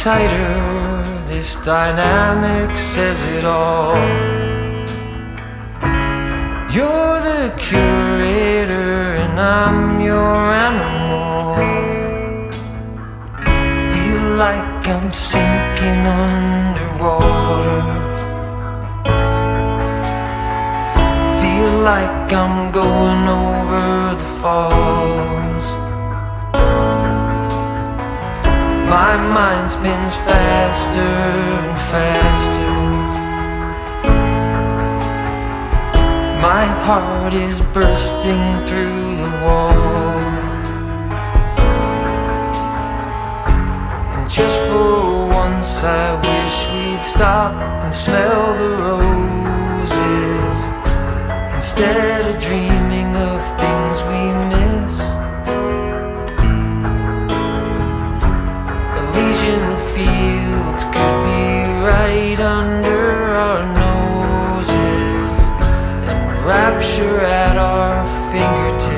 tighter, this dynamic says it all. You're the curator and I'm your animal. Feel like I'm sinking underwater. Feel like I'm going over the falls. My mind spins faster and faster. My heart is bursting through the wall. And just for once I wish we'd stop and smell the roses, instead of dreaming of things we miss. Elysian fields could be right under our noses, and rapture at our fingertips.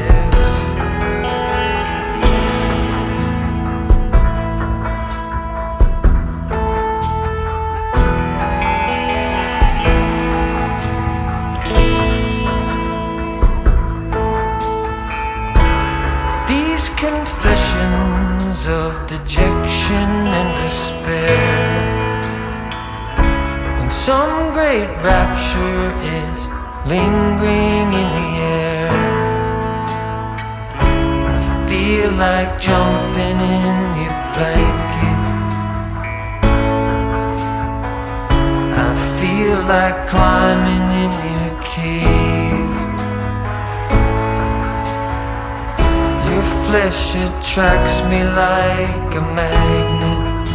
These confessions of dejection and despair, when some great rapture is lingering in the air, I feel like jumping in your blanket. I feel like climbing in your cave. Your flesh attracts me like a magnet.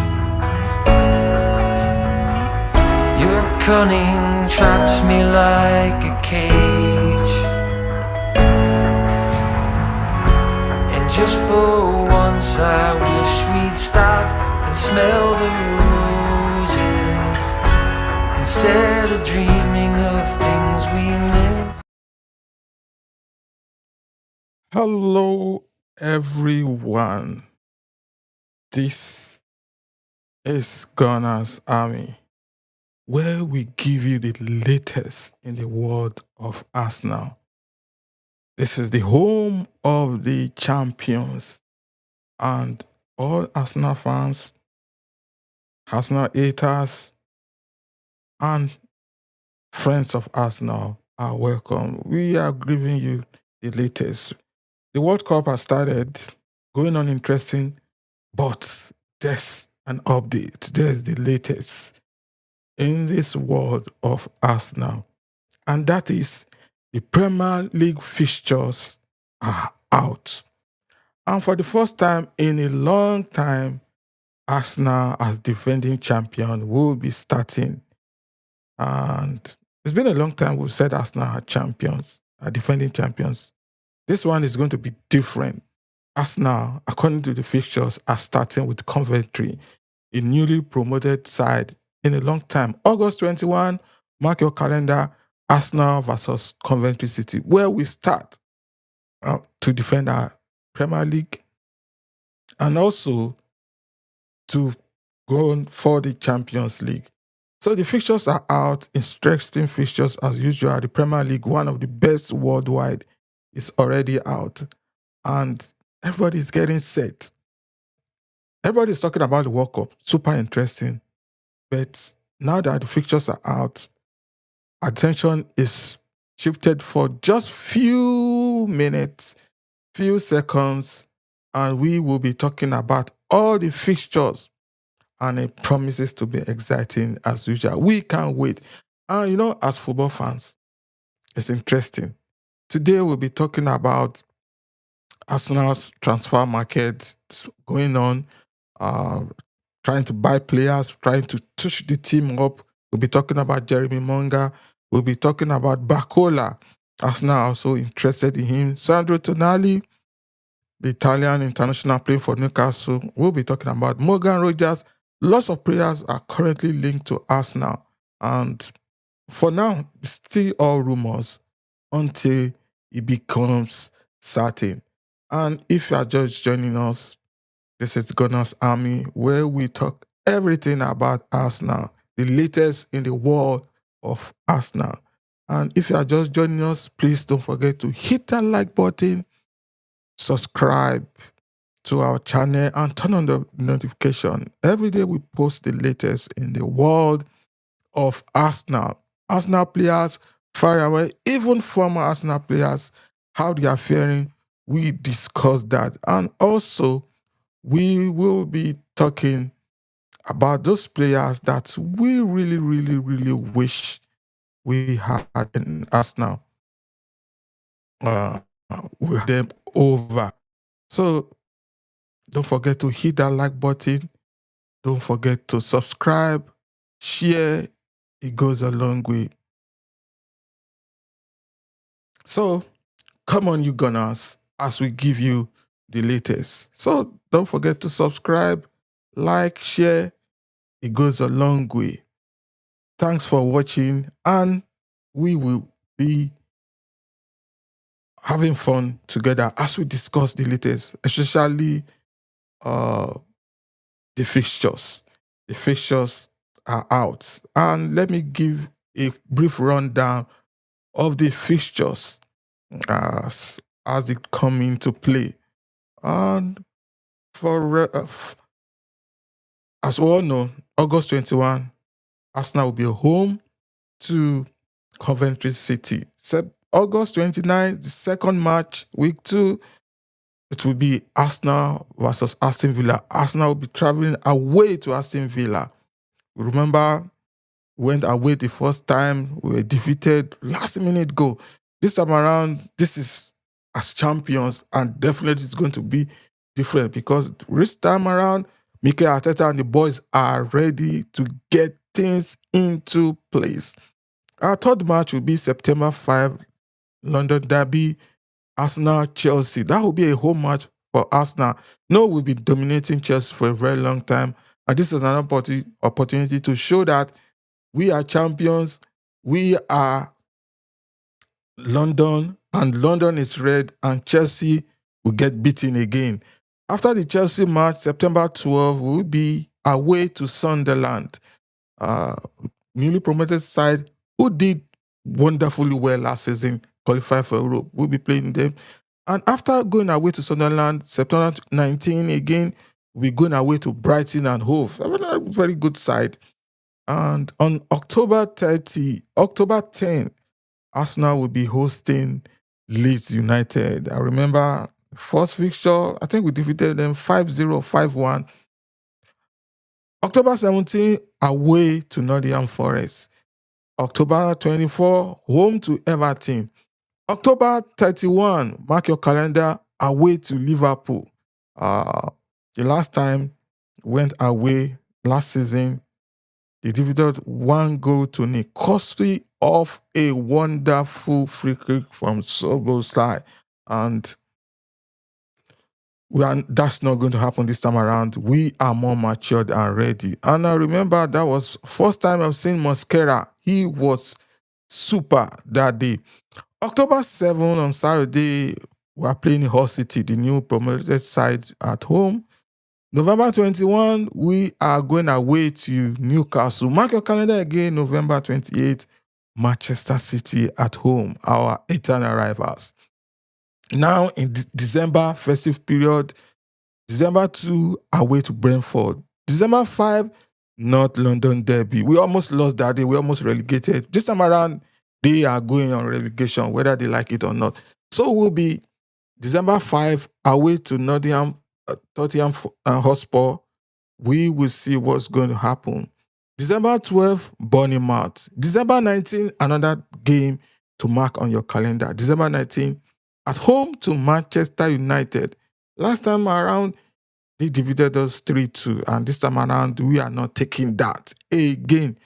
Your cunning traps me like a cage. And just for once I wish we'd stop and smell the roses, instead of dreaming of things we miss. Hello, everyone. This is Ghana's Army, where we give you the latest in the world of Arsenal. This is the home of the champions, and all Arsenal fans, Arsenal haters, and friends of Arsenal are welcome. We are giving you the latest. The World Cup has started, going on interesting, but there's an update. There's the latest in this world of Arsenal. And that is the Premier League fixtures are out. And for the first time in a long time, Arsenal as defending champion will be starting. And it's been a long time we've said Arsenal are champions, are defending champions. This one is going to be different. Arsenal, according to the fixtures, are starting with Coventry, a newly promoted side in a long time. August 21, mark your calendar, Arsenal versus Coventry City, where we start to defend our Premier League and also to go on for the Champions League. So the fixtures are out, interesting fixtures as usual. The Premier League, one of the best worldwide, is already out. And everybody's getting set. Everybody's talking about the World Cup. Super interesting. But now that the fixtures are out, attention is shifted for just few minutes, few seconds, and we will be talking about all the fixtures. And it promises to be exciting as usual. We can't wait. And as football fans, it's interesting. Today we'll be talking about Arsenal's transfer market going on, trying to buy players, trying to touch the team up. We'll be talking about Jeremy Monga. We'll be talking about Barcola. Arsenal are also interested in him. Sandro Tonali, the Italian international playing for Newcastle. We'll be talking about Morgan Rogers. Lots of players are currently linked to Arsenal. And for now, it's still all rumors until it becomes certain. And if you are just joining us, this is Gunners Army, where we talk everything about Arsenal, the latest in the world of Arsenal. And if you are just joining us, please don't forget to hit that like button, subscribe to our channel, and turn on the notification. Every day we post the latest in the world of Arsenal. Arsenal players far away, even former Arsenal players, how they are faring. We discuss that. And also, we will be talking about those players that we really, really, really wish we had in Arsenal. Uh, we had them over. So don't forget to hit that like button. Don't forget to subscribe, share. It goes a long way. So come on, you Gunners, as we give you the latest. So don't forget to subscribe, like, share. It goes a long way. Thanks for watching, and we will be having fun together as we discuss the latest, especially uh, the fixtures. The fixtures are out. And let me give a brief rundown of the fixtures as they come into play. And as we all know, August 21, Arsenal will be home to Coventry City. August 29, the second match, week 2, it will be Arsenal versus Aston Villa. Arsenal will be traveling away to Aston Villa. Remember, we went away the first time, we were defeated last minute goal. This time around, this is as champions, and definitely it's going to be different because this time around, Mikel Arteta and the boys are ready to get things into place. Our third match will be September 5, London Derby, Arsenal, Chelsea. That will be a home match for Arsenal. No, we'll be dominating Chelsea for a very long time. And this is an opportunity to show that we are champions. We are London, and London is red, and Chelsea will get beaten again. After the Chelsea match, September 12, we'll be away to Sunderland, newly promoted side who did wonderfully well last season, qualified for Europe. We'll be playing them. And after going away to Sunderland, September 19 again, we're going away to Brighton and Hove. A very good side. And on October 10, Arsenal will be hosting Leeds United. I remember first fixture, I think we defeated them 5-0, 5-1. October 17, away to Nottingham Forest. October 24, home to Everton. October 31, mark your calendar, away to Liverpool. The last time went away last season, they defeated 1-0, costly of a wonderful free kick from Szoboszlai. And that's not going to happen this time around. We are more matured and ready. And I remember that was first time I've seen Mosquera. He was super that day. October 7 on Saturday, we are playing Hull City, the new promoted side at home. November 21, we are going away to Newcastle. Mark your calendar again, November 28, Manchester City at home, our eternal rivals. Now in December festive period, December 2, away to Brentford. December 5, North London Derby. We almost lost that day. We almost relegated. This time around, they are going on relegation, whether they like it or not. So we'll be December 5, away to Tottenham Hotspur. We will see what's going to happen. December 12, Bournemouth. December 19, another game to mark on your calendar. December 19, at home to Manchester United. Last time around, they defeated us 3-2, and this time around, we are not taking that again.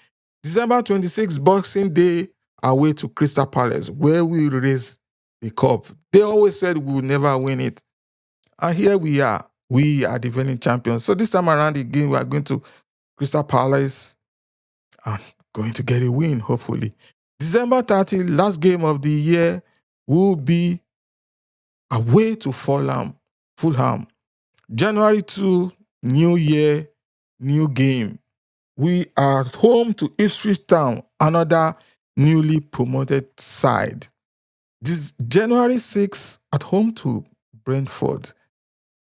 December 26, Boxing Day, away to Crystal Palace, where we raise the cup. They always said we would never win it. And here we are. We are defending champions. So this time around again, we are going to Crystal Palace and going to get a win, hopefully. December 30, last game of the year, will be away to Fulham. January 2, New Year, new game. We are at home to Ipswich Town, another newly promoted side. This January 6th at home to Brentford.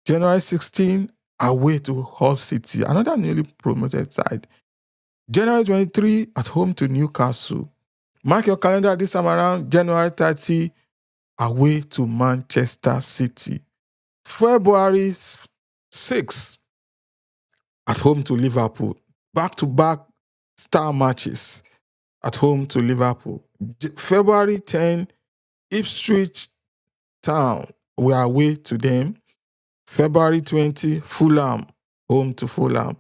January 16 away to Hull City, another newly promoted side. January 23 at home to Newcastle. Mark your calendar this time around, January 30 away to Manchester City. February 6 at home to Liverpool. Back-to-back star matches at home to Liverpool. February 10, Ipswich Town, we are away to them. February 20, Fulham, home to Fulham.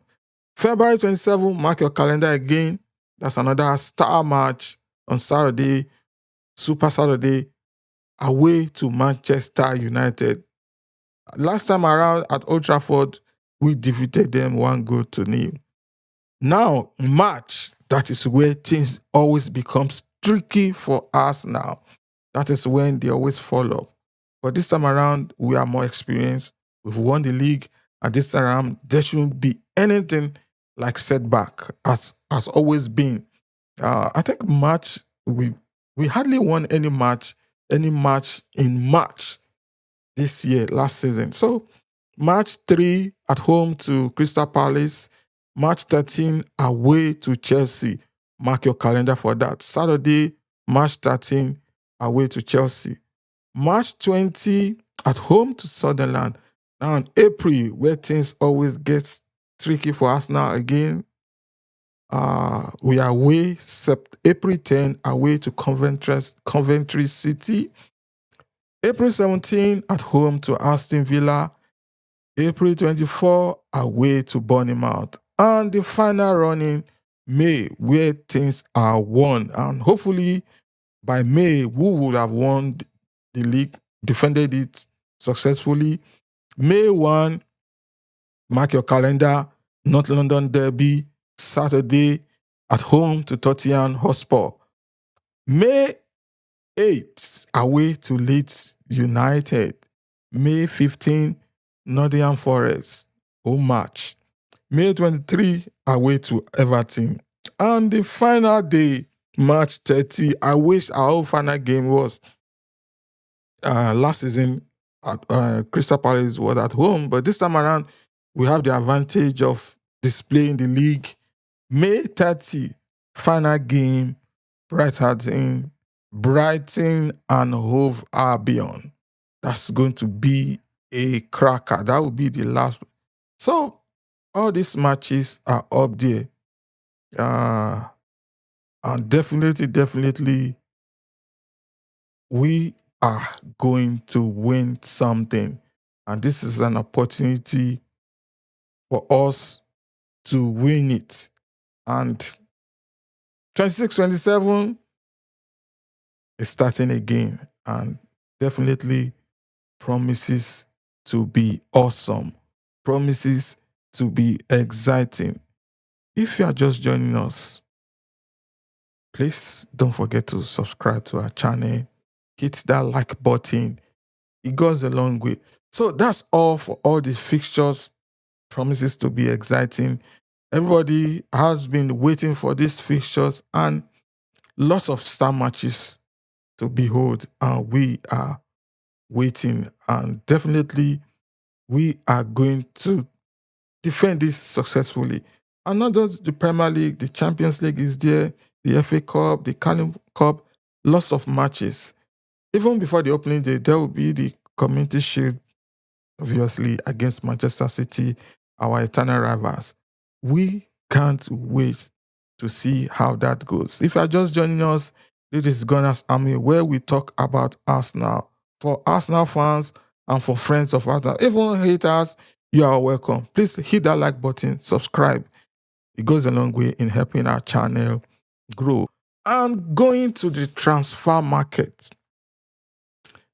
February 27, mark your calendar again. That's another star match on Saturday, Super Saturday, away to Manchester United. Last time around at Old Trafford, we defeated them 1-0. Now, March, that is where things always becomes tricky for us now. That is when they always fall off. But this time around, we are more experienced. We've won the league, and this time around, there shouldn't be anything like setback as has always been. I think March we hardly won any match in March this year, last season. So March 3 at home to Crystal Palace, March 13 away to Chelsea. Mark your calendar for that. Saturday, March 13 away to Chelsea. March 20 at home to Sunderland. Now in April, where things always gets tricky for us now again, we are away April 10 away to Coventry City. April 17 at home to Aston Villa. April 24 away to Bournemouth. And the final running May, where things are won. And hopefully by May, we will have won the league, defended it successfully. May 1, mark your calendar, North London Derby, Saturday at home to Tottenham Hotspur. May 8, away to Leeds United. May 15, Nottingham Forest, home match. May 23, away to Everton. And the final day, March 30, I wish our whole final game was last season at Crystal Palace was at home, but this time around, we have the advantage of displaying the league. May 30, final game, Brighton and Hove Albion. That's going to be a cracker. That will be the last. So all these matches are up there. And definitely, we are going to win something. And this is an opportunity for us to win it. And 26-27 is starting again and definitely promises to be awesome, promises to be exciting. If you are just joining us, please don't forget to subscribe to our channel, hit that like button. It goes a long way. So that's all for all the fixtures. Promises to be exciting. Everybody has been waiting for these fixtures and lots of star matches to behold. And we are waiting. And definitely we are going to defend this successfully. And not just the Premier League, the Champions League is there, the FA Cup, the Carling Cup, lots of matches. Even before the opening day, there will be the Community Shield, obviously, against Manchester City, our eternal rivals. We can't wait to see how that goes. If you are just joining us, this is Gunners Army, where we talk about Arsenal. For Arsenal fans and for friends of Arsenal, even haters, you are welcome. Please hit that like button, subscribe. It goes a long way in helping our channel grow. And going to the transfer market,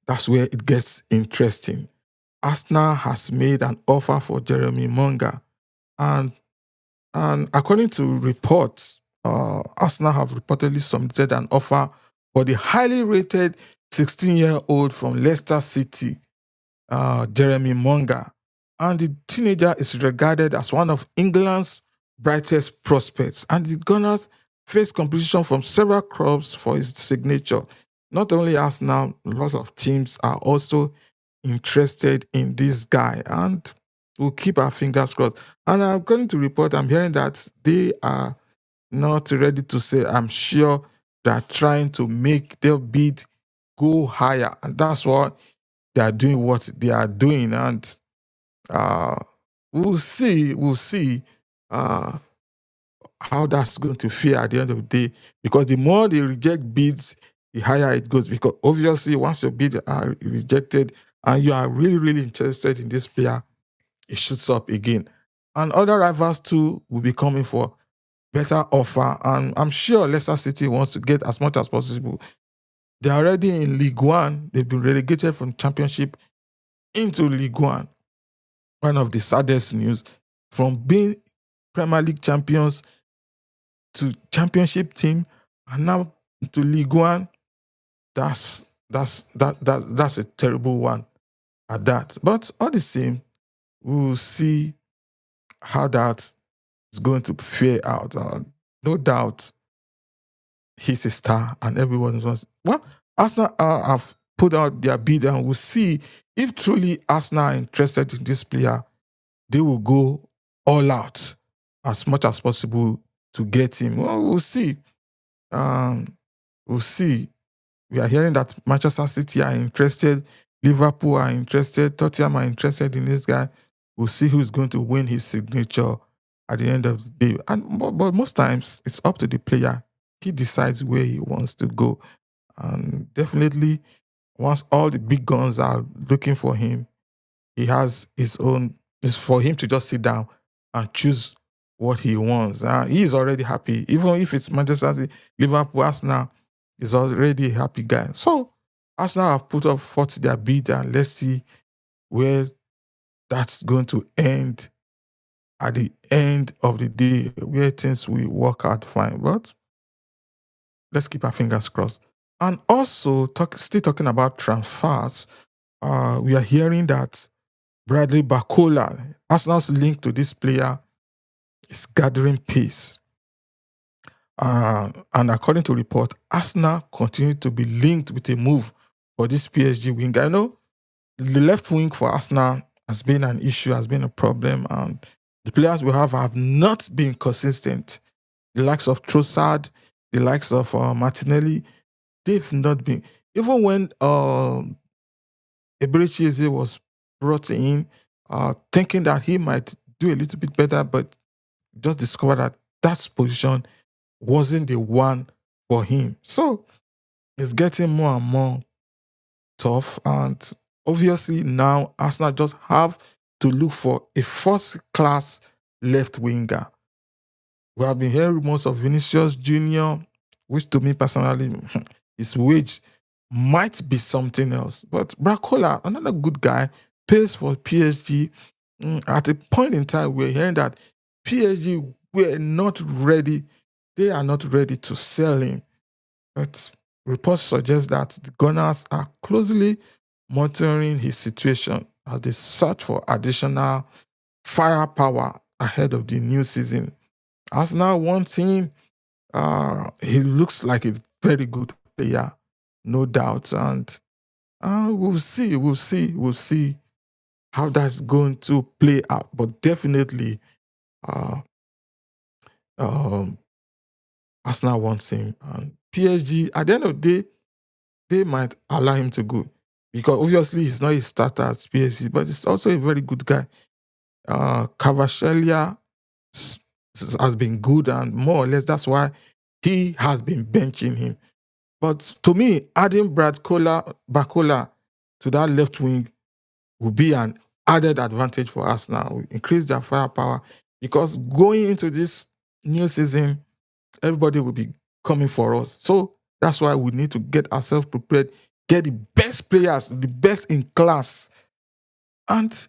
that's where it gets interesting. Arsenal has made an offer for Jeremy Monga. And according to reports, Arsenal have reportedly submitted an offer for the highly rated 16-year-old from Leicester City, Jeremy Monga. And the teenager is regarded as one of England's brightest prospects, and the Gunners face competition from several clubs for his signature. Not only Arsenal, a lot of teams are also interested in this guy, and we'll keep our fingers crossed. And I'm going to report, I'm hearing that they are not ready to say, I'm sure they're trying to make their bid go higher. And that's why they are doing what they are doing. And uh, we'll see uh, how that's going to feel at the end of the day. Because the more they reject bids, the higher it goes. Because obviously, once your bid are rejected and you are really, really interested in this player, it shoots up again. And other rivals too will be coming for better offer. And I'm sure Leicester City wants to get as much as possible. They're already in League One. They've been relegated from Championship into League One. One of the saddest news, from being Premier League champions to Championship team and now to League One. That's a terrible one at that. But all the same, we'll see how that is going to fare out. No doubt, he's a star, and everyone wants. Well, Arsenal have put out their bid, and we'll see if truly Arsenal are interested in this player. They will go all out as much as possible to get him. Well, we'll see. Um, we'll see. We are hearing that Manchester City are interested, Liverpool are interested, Tottenham are interested in this guy. We'll see who's going to win his signature at the end of the day. But most times, it's up to the player. He decides where he wants to go. And definitely, once all the big guns are looking for him, he has his own. It's for him to just sit down and choose what he wants. He is already happy. Even if it's Manchester City, Liverpool, Arsenal, he's already a happy guy. So Arsenal have put up forth their bid, and let's see where that's going to end at the end of the day, where things will work out fine. But let's keep our fingers crossed. And also, still talking about transfers, we are hearing that Bradley Barcola, Arsenal's link to this player, is gathering pace. And according to report, Arsenal continue to be linked with a move for this PSG wing. I know the left wing for Arsenal has been an issue, has been a problem, and the players we have not been consistent. The likes of Trossard, the likes of Martinelli, they've not been. Even when Eberechi Eze was brought in, thinking that he might do a little bit better, but just discovered that that position wasn't the one for him. So it's getting more and more tough. And obviously now Arsenal just have to look for a first-class left winger. We have been hearing rumors of Vinicius Jr., which to me personally, his wage might be something else. But Barcola, another good guy, pays for PSG. At a point in time, we're hearing that PSG were not ready. They are not ready to sell him. But reports suggest that the Gunners are closely monitoring his situation as they search for additional firepower ahead of the new season. Arsenal wants him. He looks like a very good player, no doubt. And we'll see how that's going to play out. But definitely, uh, um, Arsenal wants him. And PSG, at the end of the day, they might allow him to go. Because obviously he's not a starter at PSG, but he's also a very good guy. Kvaratskhelia has been good, and more or less that's why he has been benching him. But to me, adding Barcola to that left wing will be an added advantage for us now. We increase their firepower because going into this new season, everybody will be coming for us. So that's why we need to get ourselves prepared, get the best players, the best in class. And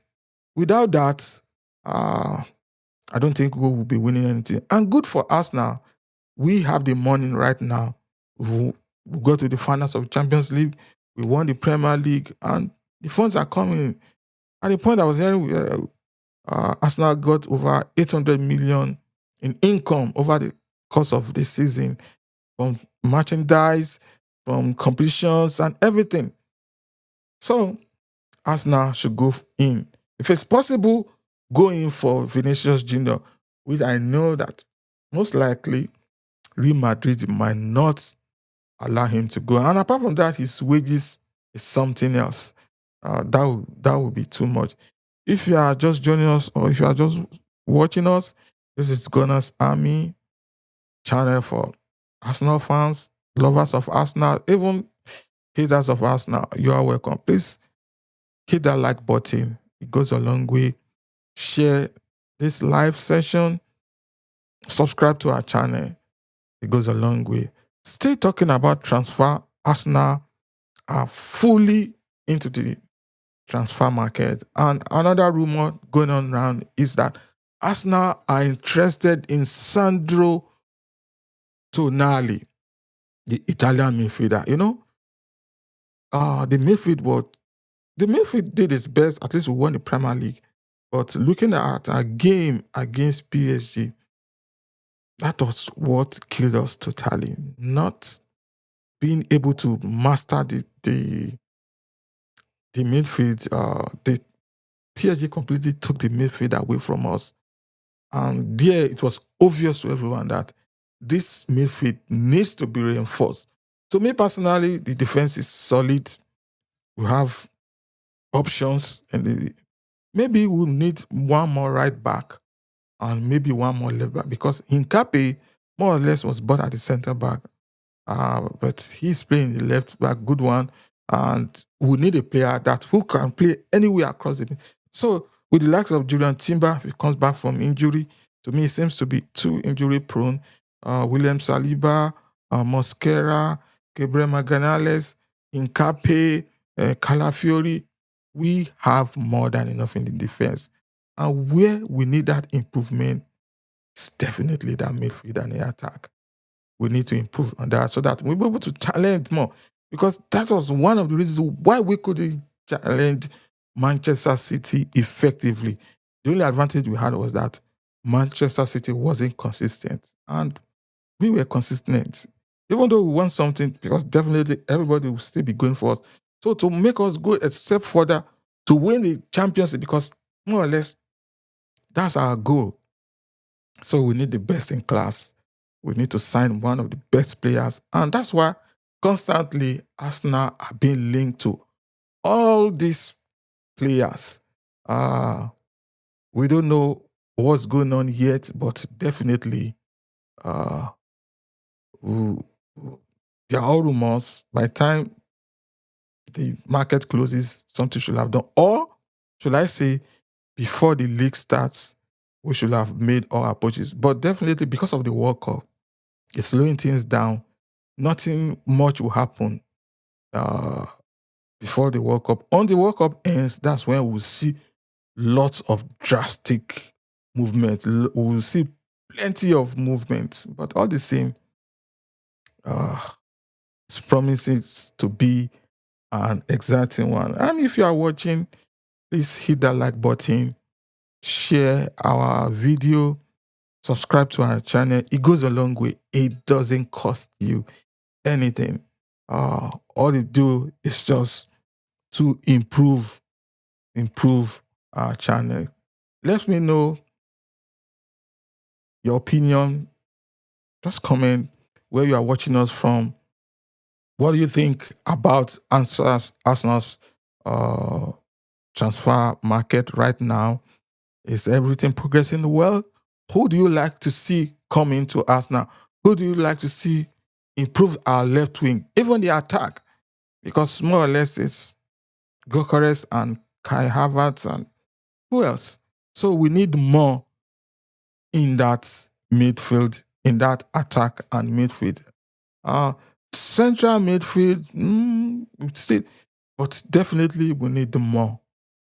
without that, I don't think we will be winning anything. And good for us now. We have the money right now. We go to the finals of Champions League. We won the Premier League, and the funds are coming. At the point I was hearing, Arsenal got over 800 million in income over the course of the season, from merchandise, from competitions, and everything. So Arsenal should go in. If it's possible, go in for Vinicius Junior, which I know that most likely Real Madrid might not allow him to go. And apart from that, his wages is something else. That would be too much. If you are just joining us or if you are just watching us, this is Gunners Army channel for Arsenal fans, lovers of Arsenal, even haters of Arsenal. You are welcome. Please hit that like button. It goes a long way. Share this live session. Subscribe to our channel. It goes a long way. Still talking about transfer. Arsenal are fully into the transfer market. And another rumor going on around is that Arsenal are interested in Sandro Tonali, the Italian midfielder. The midfield did its best. At least we won the Premier League. But looking at a game against PSG, that was what killed us totally. Not being able to master the midfield. The PSG completely took the midfield away from us. And there it was obvious to everyone that this midfield needs to be reinforced. To me personally, the defense is solid. We have options, and maybe we'll need one more right back and maybe one more left back, because Hincapié more or less was bought at the center back. But he's playing the left back, good one. And we need a player who can play anywhere across the. So with the likes of Julian Timber, if he comes back from injury, to me, it seems to be too injury prone. William Saliba, Mosquera, Gabriel Magalhaes, Hincapié, Calafiori. We have more than enough in the defense. And where we need that improvement is definitely that midfield and the attack. We need to improve on that so that we'll be able to challenge more. Because that was one of the reasons why we couldn't challenge Manchester City effectively. The only advantage we had was that Manchester City wasn't consistent. And we were consistent. Even though we won something, because definitely everybody will still be going for us. So to make us go a step further to win the Champions League, because more or less that's our goal. So we need the best in class. We need to sign one of the best players. And that's why constantly Arsenal are being linked to all these players. We don't know what's going on yet, but definitely there are all rumors. By the time the market closes, something should have done. Or should I say, before the league starts, we should have made our approaches. But definitely because of the World Cup, it's slowing things down. Nothing much will happen before the World Cup. On the World Cup ends, that's when we'll see lots of drastic movement. We'll see plenty of movement. But all the same, it's promising to be an exciting one. And if you are watching, please hit that like button, share our video, subscribe to our channel. It goes a long way. It doesn't cost you anything. All it do is just to improve our channel. Let me know your opinion. Just comment where you are watching us from. What do you think about Arsenal's transfer market right now? Is everything progressing well? Who do you like to see come into Arsenal? Who do you like to see improve our left wing, even the attack? Because more or less it's Gyökeres and Kai Havertz and who else? So we need more in that midfield, in that attack and midfield. Central midfield, but definitely we need more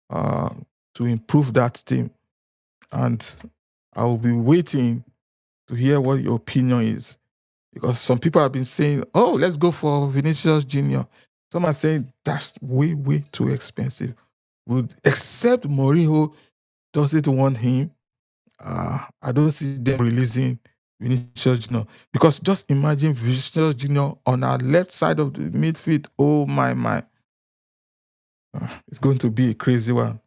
to improve that team. And I will be waiting to hear what your opinion is. Because some people have been saying, oh, let's go for Vinicius Jr. Some are saying that's way, way too expensive. Except Mourinho doesn't want him. I don't see them releasing Vinicius Junior, because just imagine Vinicius Junior on our left side of the midfield. Oh my. It's going to be a crazy one.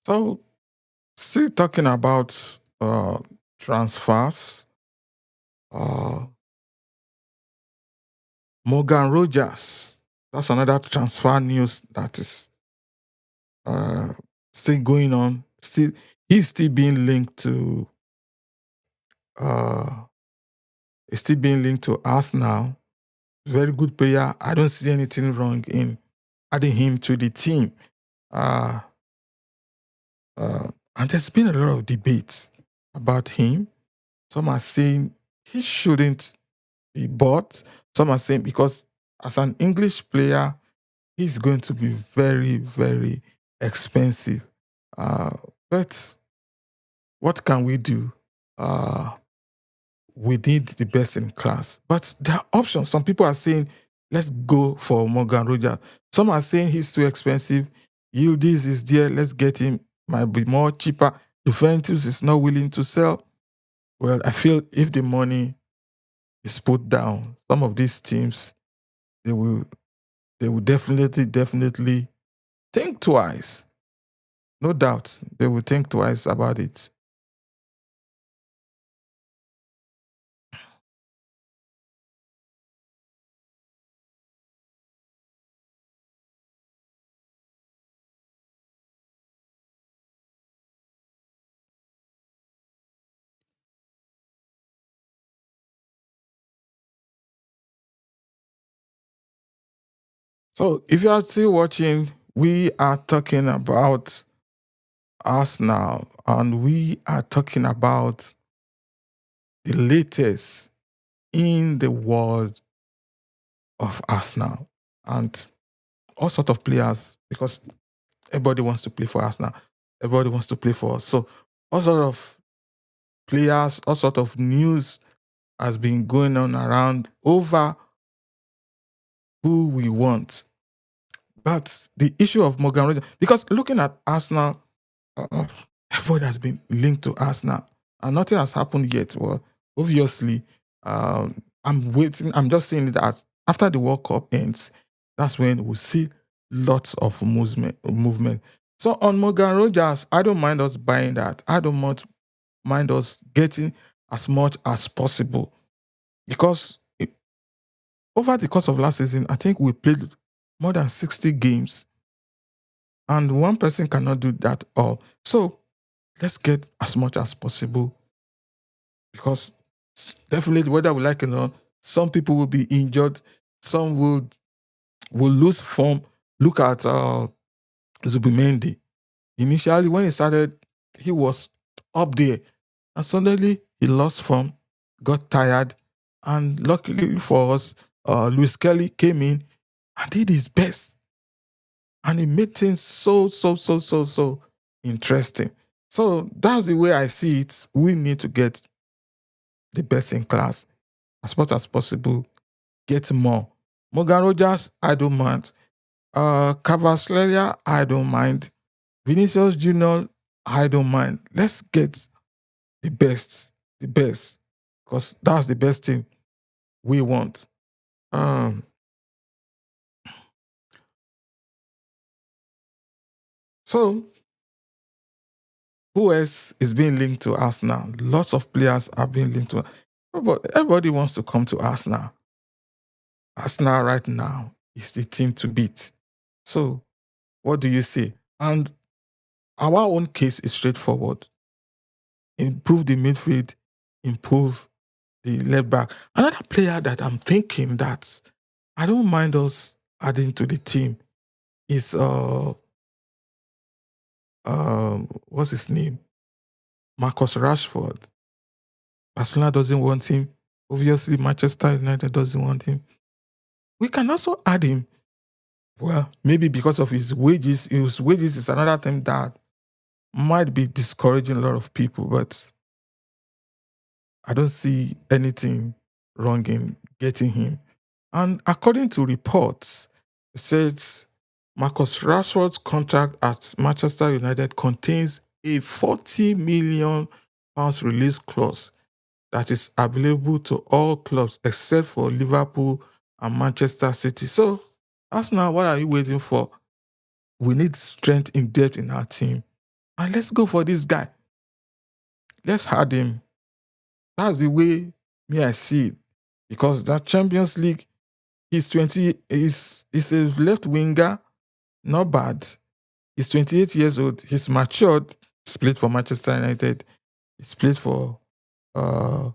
So, still talking about transfers, uh, Morgan Rogers. That's another transfer news that is uh, still going on. Still, he's still being linked to. Uh, he's still being linked to Arsenal. Very good player. I don't see anything wrong in adding him to the team. Uh, and there's been a lot of debates about him. Some are saying he shouldn't be bought. Some are saying because as an English player, he's going to be very, very expensive. Uh, but what can we do? Uh, we need the best in class. But there are options. Some people are saying, let's go for Morgan Rogers. Some are saying he's too expensive. Yildiz is there. Let's get him. Might be more cheaper. Juventus is not willing to sell. Well, I feel if the money is put down, some of these teams, they will definitely think twice. No doubt they will think twice about it. So if you are still watching, we are talking about Arsenal and we are talking about the latest in the world of Arsenal and all sort of players, because everybody wants to play for Arsenal. Everybody wants to play for us. So all sort of players, all sort of news has been going on around over who we want. But the issue of Morgan Rogers, because looking at Arsenal, uh, everybody has been linked to Arsenal, and nothing has happened yet. Well, obviously, I'm waiting. I'm just saying that after the World Cup ends, that's when we'll see lots of movement. So on Morgan Rogers, I don't mind us buying that. I don't mind us getting as much as possible, because over the course of last season, I think we played more than 60 games, and one person cannot do that all. So let's get as much as possible, because definitely, whether we like it or not, some people will be injured, some will lose form. Look at Zubimendi. Initially, when he started, he was up there, and suddenly he lost form, got tired, and luckily for us, Luis Kelly came in and did his best, and he made things so interesting. So that's the way I see it. We need to get the best in class as much as possible. Get more. Morgan Rogers, I don't mind. Cavasleria, I don't mind. Vinicius Junior, I don't mind. Let's get the best, because that's the best thing we want. Um, so who else is being linked to us now? Lots of players are being linked to. But everybody wants to come to Arsenal. Arsenal right now is the team to beat. So what do you say? And our own case is straightforward. Improve the midfield, improve the left back. Another player that I'm thinking that I don't mind us adding to the team is what's his name? Marcus Rashford. Barcelona doesn't want him. Obviously, Manchester United doesn't want him. We can also add him. Well, maybe because of his wages. His wages is another thing that might be discouraging a lot of people, but I don't see anything wrong in getting him. And according to reports, it says Marcus Rashford's contract at Manchester United contains a £40 million release clause that is available to all clubs except for Liverpool and Manchester City. So, Arsenal, what are you waiting for? We need strength in depth in our team. And let's go for this guy. Let's add him. That's the way me I see it. Because that Champions League, he's 20, he's a left winger, not bad. He's 28 years old. He's matured. He's played for Manchester United. He's played uh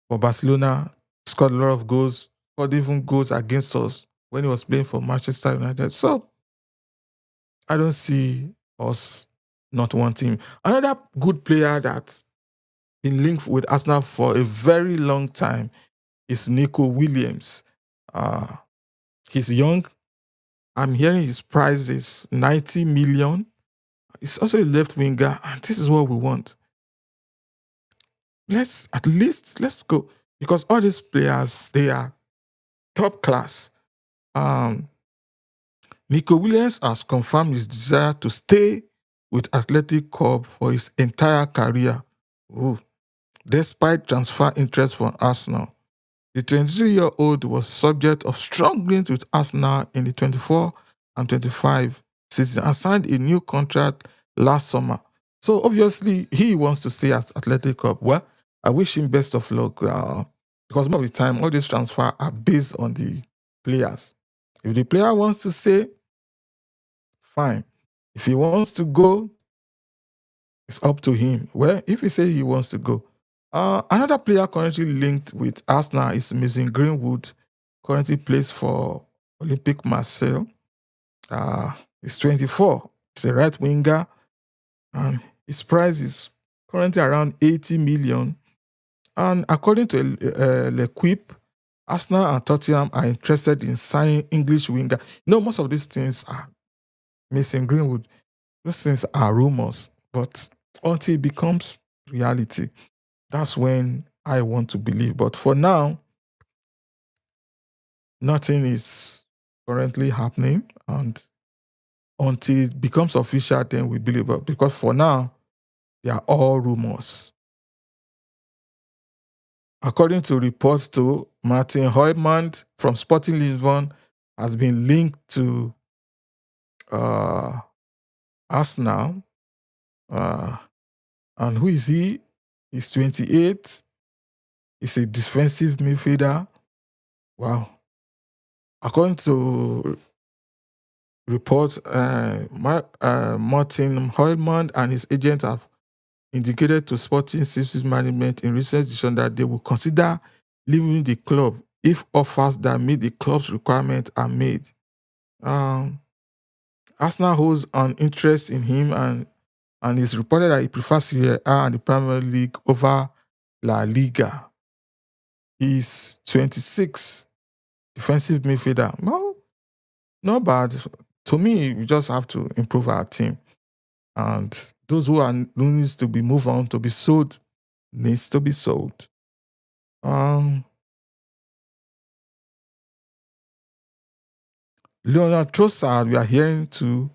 for Barcelona. Scored a lot of goals. Scored even goals against us when he was playing for Manchester United. So I don't see us not wanting him. Another good player that's been linked with Arsenal for a very long time is Nico Williams. Uh, he's young. I'm hearing his price is 90 million. He's also a left winger, and this is what we want. Let's go. Because all these players, they are top class. Um, Nico Williams has confirmed his desire to stay with Athletic Club for his entire career. Ooh. Despite transfer interest from Arsenal. The 23-year-old was subject of strong links with Arsenal in the 24 and 25 season and signed a new contract last summer. So obviously he wants to stay at Athletic Club. Well, I wish him best of luck because most of the time all these transfers are based on the players. If the player wants to stay, fine. If he wants to go, it's up to him. Well, if he says he wants to go. Another player currently linked with Arsenal is Mason Greenwood, currently plays for Olympic Marseille. He's 24. He's a right winger. And his price is currently around 80 million. And according to L'Equipe, Arsenal and Tottenham are interested in signing English winger. Most of these things are Mason Greenwood. Those things are rumors, but until it becomes reality, that's when I want to believe. But for now, nothing is currently happening. And until it becomes official, then we believe. But because for now, they are all rumors. According to reports to Martin Heumann from Sporting Lisbon has been linked to Arsenal. And who is he? He's 28. He's a defensive midfielder. Wow. According to reports, Martin Heumann and his agent have indicated to Sporting Services Management in recent decision that they will consider leaving the club if offers that meet the club's requirements are made. Arsenal holds an interest in him and it's reported that he prefers Serie A and the Premier League over La Liga. He's 26, defensive midfielder. Well, not bad. To me, we just have to improve our team. And those who needs to be moved on to be sold needs to be sold. Leonard Trossard, we are hearing to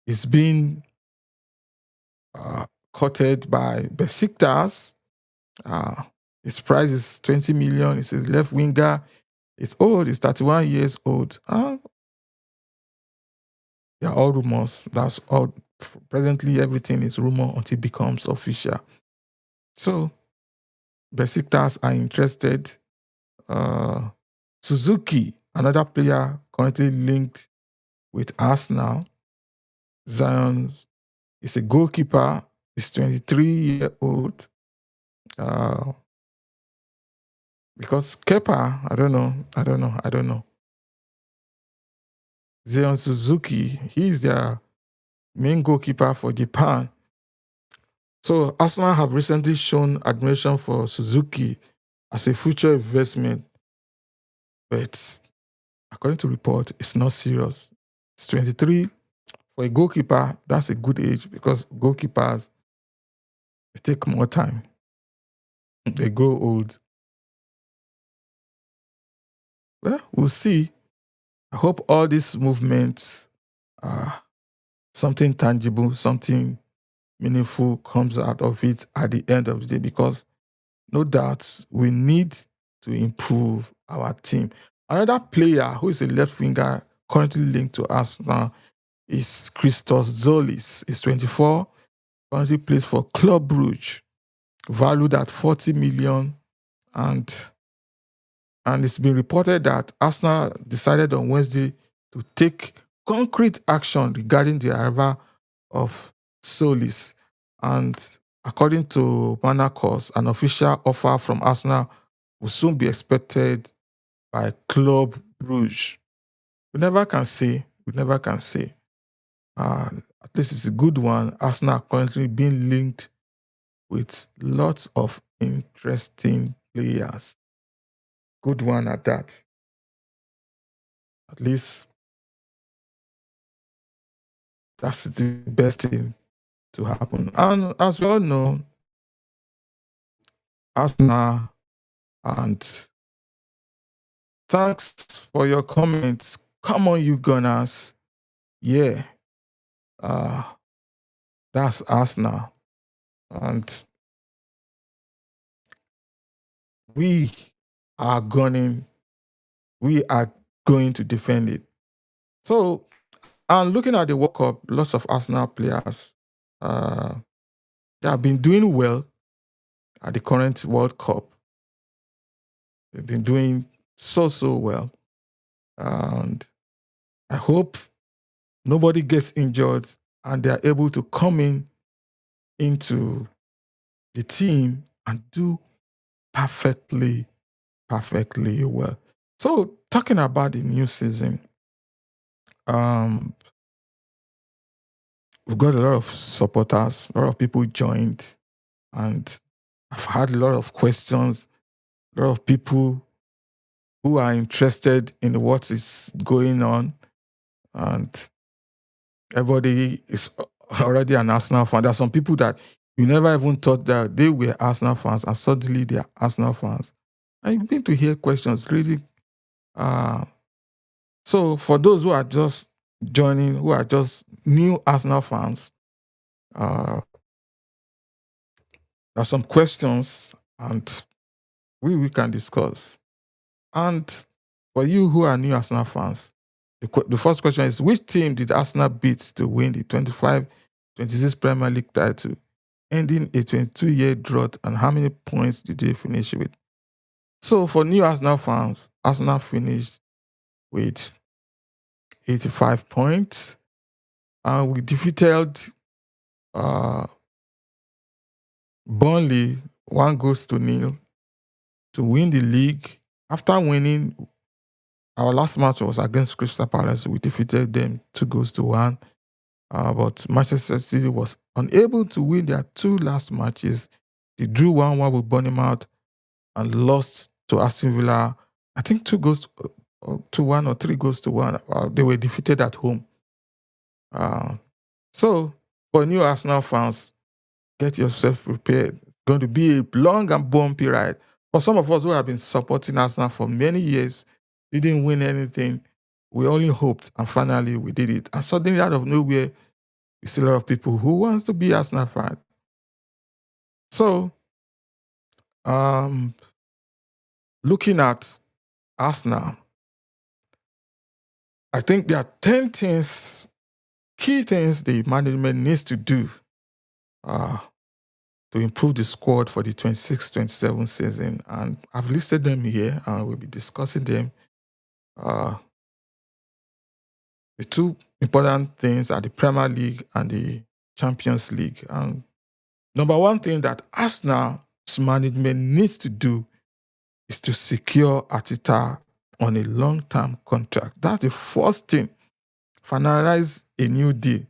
is being courted by Besiktas. His price is 20 million. He's a left winger. He's old. He's 31 years old. They are all rumors. That's all. Presently, everything is rumor until it becomes official. So, Besiktas are interested. Suzuki, another player currently linked with Arsenal. Zion is a goalkeeper. He's 23-year-old. Because Kepa, I don't know. Zion Suzuki, he's their main goalkeeper for Japan. So Arsenal have recently shown admiration for Suzuki as a future investment. But according to report, it's not serious. It's 23. For a goalkeeper, that's a good age because goalkeepers they take more time. They grow old. Well, we'll see. I hope all these movements are something tangible, something meaningful comes out of it at the end of the day because no doubt we need to improve our team. Another player who is a left winger currently linked to us now is Christos Zolis. He's 24, currently plays for Club Brugge, valued at 40 million. And it's been reported that Arsenal decided on Wednesday to take concrete action regarding the arrival of Solis. And according to Manacos, an official offer from Arsenal will soon be expected by Club Brugge. We never can say. We never can say. At least it's a good one. Arsenal are currently being linked with lots of interesting players. Good one at that. At least that's the best thing to happen. And as we all know, Arsenal, and thanks for your comments. Come on, you Gunners. Yeah. Uh, that's Arsenal. And we are gunning, we are going to defend it. So, and looking at the World Cup, lots of Arsenal players, they have been doing well at the current World Cup. They've been doing so well. And I hope nobody gets injured and they are able to come into the team and do perfectly well. So talking about the new season, we've got a lot of supporters, a lot of people joined, and I've had a lot of questions, a lot of people who are interested in what is going on, and everybody is already an Arsenal fan. There are some people that you never even thought that they were Arsenal fans, and suddenly they are Arsenal fans. And you begin to hear questions really. So for those who are just joining, who are just new Arsenal fans, there are some questions and we can discuss. And for you who are new Arsenal fans, the first question is, which team did Arsenal beat to win the 25-26 Premier League title, ending a 22-year drought, and how many points did they finish with? So for new Arsenal fans, Arsenal finished with 85 points, and we defeated Burnley 1-0 to win the league. After winning, our last match was against Crystal Palace. We defeated them 2-1. But Manchester City was unable to win their two last matches. They drew 1-1 with Bournemouth and lost to Aston Villa. I think 2-1 or 3-1. They were defeated at home. So for new Arsenal fans, get yourself prepared. It's going to be a long and bumpy ride. For some of us who have been supporting Arsenal for many years, didn't win anything. We only hoped, and finally we did it. And suddenly, out of nowhere, we see a lot of people who wants to be Arsenal fan. So, looking at Arsenal, I think there are 10 things, key things the management needs to do to improve the squad for the 26-27 season. And I've listed them here, and we'll be discussing them. The two important things are the Premier League and the Champions League. And number one thing that Arsenal's management needs to do is to secure Arteta on a long-term contract. That's the first thing. Finalize a new deal.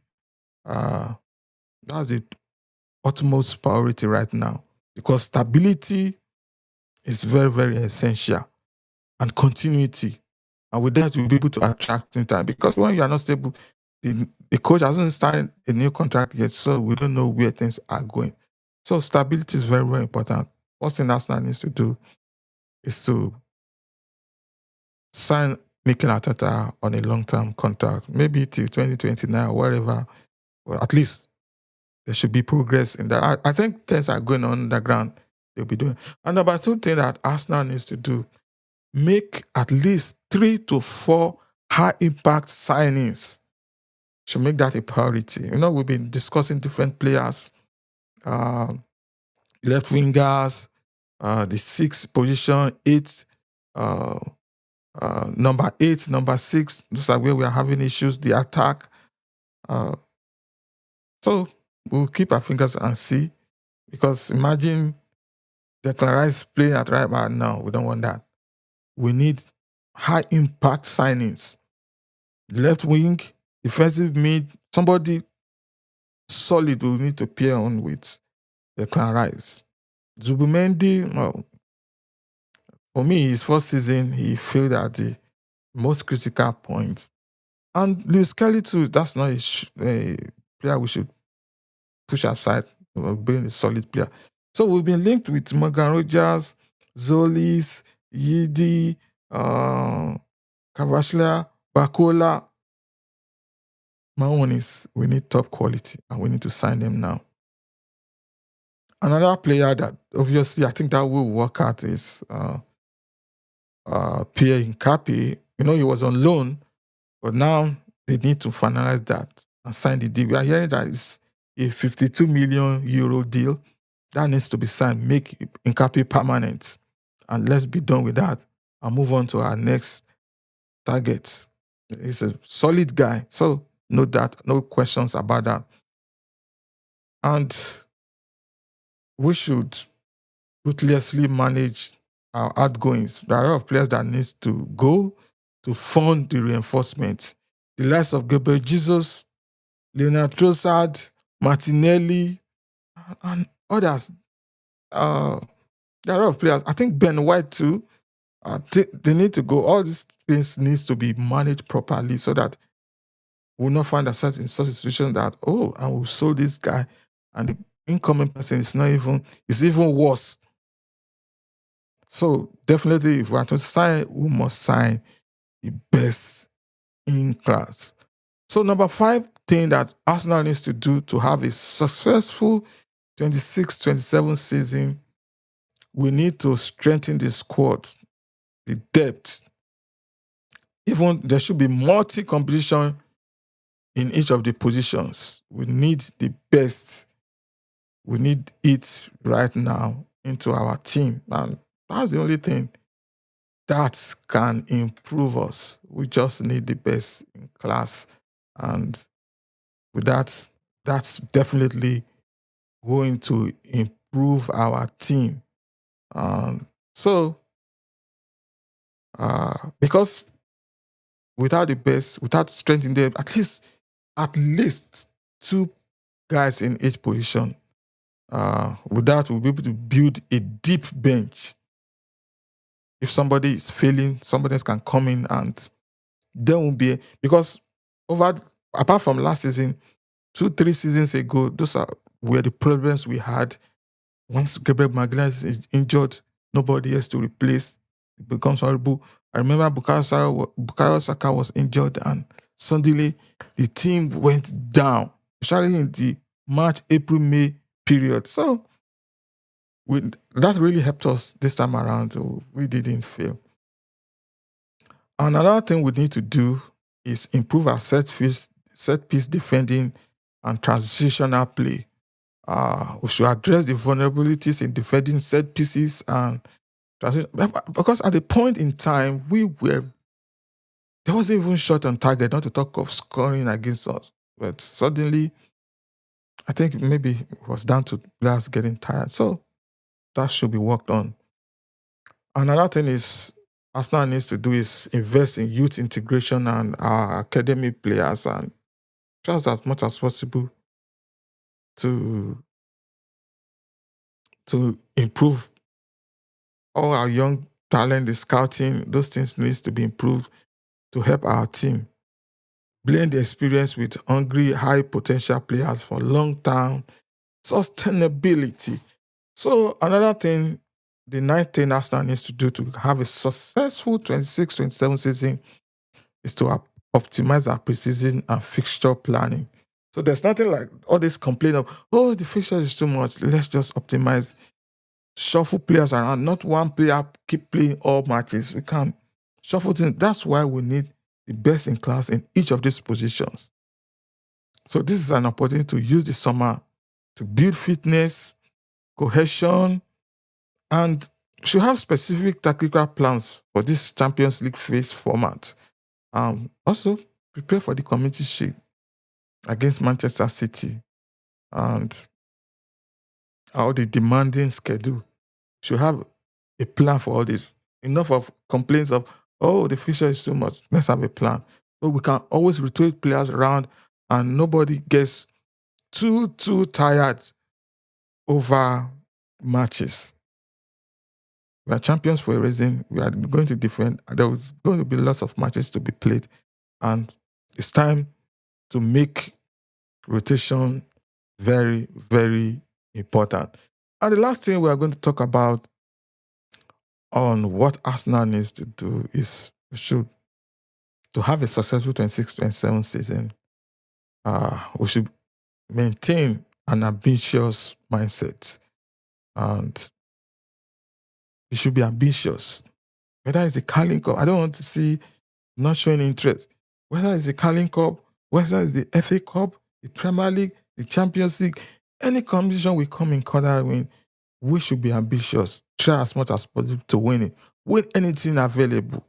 That's the utmost priority right now, because stability is very, very essential, and continuity. And with that, you'll be able to attract new talent. Because when you are not stable, the coach hasn't signed a new contract yet, so we don't know where things are going. So stability is very, very important. What thing Arsenal needs to do is to sign Mikel Arteta on a long-term contract, maybe till 2029 or whatever. Well, at least there should be progress in that. I think things are going on the ground. They'll be doing. And number two thing that Arsenal needs to do, make at least 3 to 4 high-impact signings. Should make that a priority. You know, we've been discussing different players, uh, left wingers, the 6th position, 8, uh, number 8, number 6. Those are where we are having issues. The attack. Uh, so we'll keep our fingers and see. Because imagine Declan Rice playing at right back now. We don't want that. We need high impact signings. Left wing, defensive mid, somebody solid will need to pair on with Declan Rice. Zubimendi, well, for me, his first season, he failed at the most critical point. And Lewis Kelly too, that's not a player we should push aside, being a solid player. So we've been linked with Morgan Rogers, Zolis, Yidi, Cavachlia, Barcola. My own is we need top quality and we need to sign them now. Another player that obviously I think that will work out is Pierre Nkapi. You know, he was on loan, but now they need to finalize that and sign the deal. We are hearing that it's a 52 million euro deal that needs to be signed, make Nkapi permanent. And let's be done with that and move on to our next target. He's a solid guy. So no doubt, no questions about that. And we should ruthlessly manage our outgoings. There are a lot of players that needs to go to fund the reinforcement. The likes of Gabriel Jesus, Leonard Trossard, Martinelli, and others. There are a lot of players. I think Ben White too. They need to go. All these things needs to be managed properly so that we'll not find ourselves in such a situation that, and we sold this guy and the incoming person is even worse. So definitely if we are to sign, we must sign the best in class. So number 5 thing that Arsenal needs to do to have a successful 26-27 season, we need to strengthen the squad, the depth. Even there should be multi-competition in each of the positions. We need the best. We need it right now into our team. And that's the only thing that can improve us. We just need the best in class. And with that, that's definitely going to improve our team. Because without the best, without strengthening them, at least 2 guys in each position. With that, we'll be able to build a deep bench. If somebody is failing, somebody else can come in and there won't be because apart from last season, 2-3 seasons ago, those were the problems we had. Once Gabriel Magalhaes is injured, nobody else to replace. It becomes horrible. I remember Bukayo Saka was injured and suddenly the team went down, especially in the March, April, May period. So that really helped us this time around. So we didn't fail. Another thing we need to do is improve our set piece defending and transitional play. We should address the vulnerabilities in defending set pieces and transition. Because at the point in time, there wasn't even shot on target, not to talk of scoring against us. But suddenly, I think maybe it was down to players getting tired. So that should be worked on. Another thing is Arsenal needs to do is invest in youth integration and our academy players and just as much as possible to improve all our young talent, the scouting, those things needs to be improved. to help our team blend the experience with hungry, high potential players for long-term sustainability. So another thing the ninth thing Arsenal needs to do to have a successful 26-27 season is to optimize our preseason and fixture planning. So there's nothing like all this complaint of, oh, the fixture is too much. Let's just optimize, shuffle players around. Not one player keep playing all matches. We can't shuffle things. That's why we need the best in class in each of these positions. So this is an opportunity to use the summer to build fitness, cohesion, and should have specific tactical plans for this Champions League phase format. Also, prepare for the Community Shield against Manchester City and all the demanding schedule. Should have a plan for all this. Enough of complaints of, oh, the fixture is too much. Let's have a plan. So we can always rotate players around and nobody gets too tired over matches. We are champions for a reason. We are going to defend. There's going to be lots of matches to be played. And it's time to make rotation very, very important. And the last thing we are going to talk about on what Arsenal needs to do is to have a successful 26-27 season, we should maintain an ambitious mindset. And it should be ambitious. Whether it's a Carling Cup, I don't want to see not showing interest. Whether it's the Carling Cup, whether it's the FA Cup, the Premier League, the Champions League, any competition we come in quarter win, we should be ambitious. Try as much as possible to win it. Win anything available.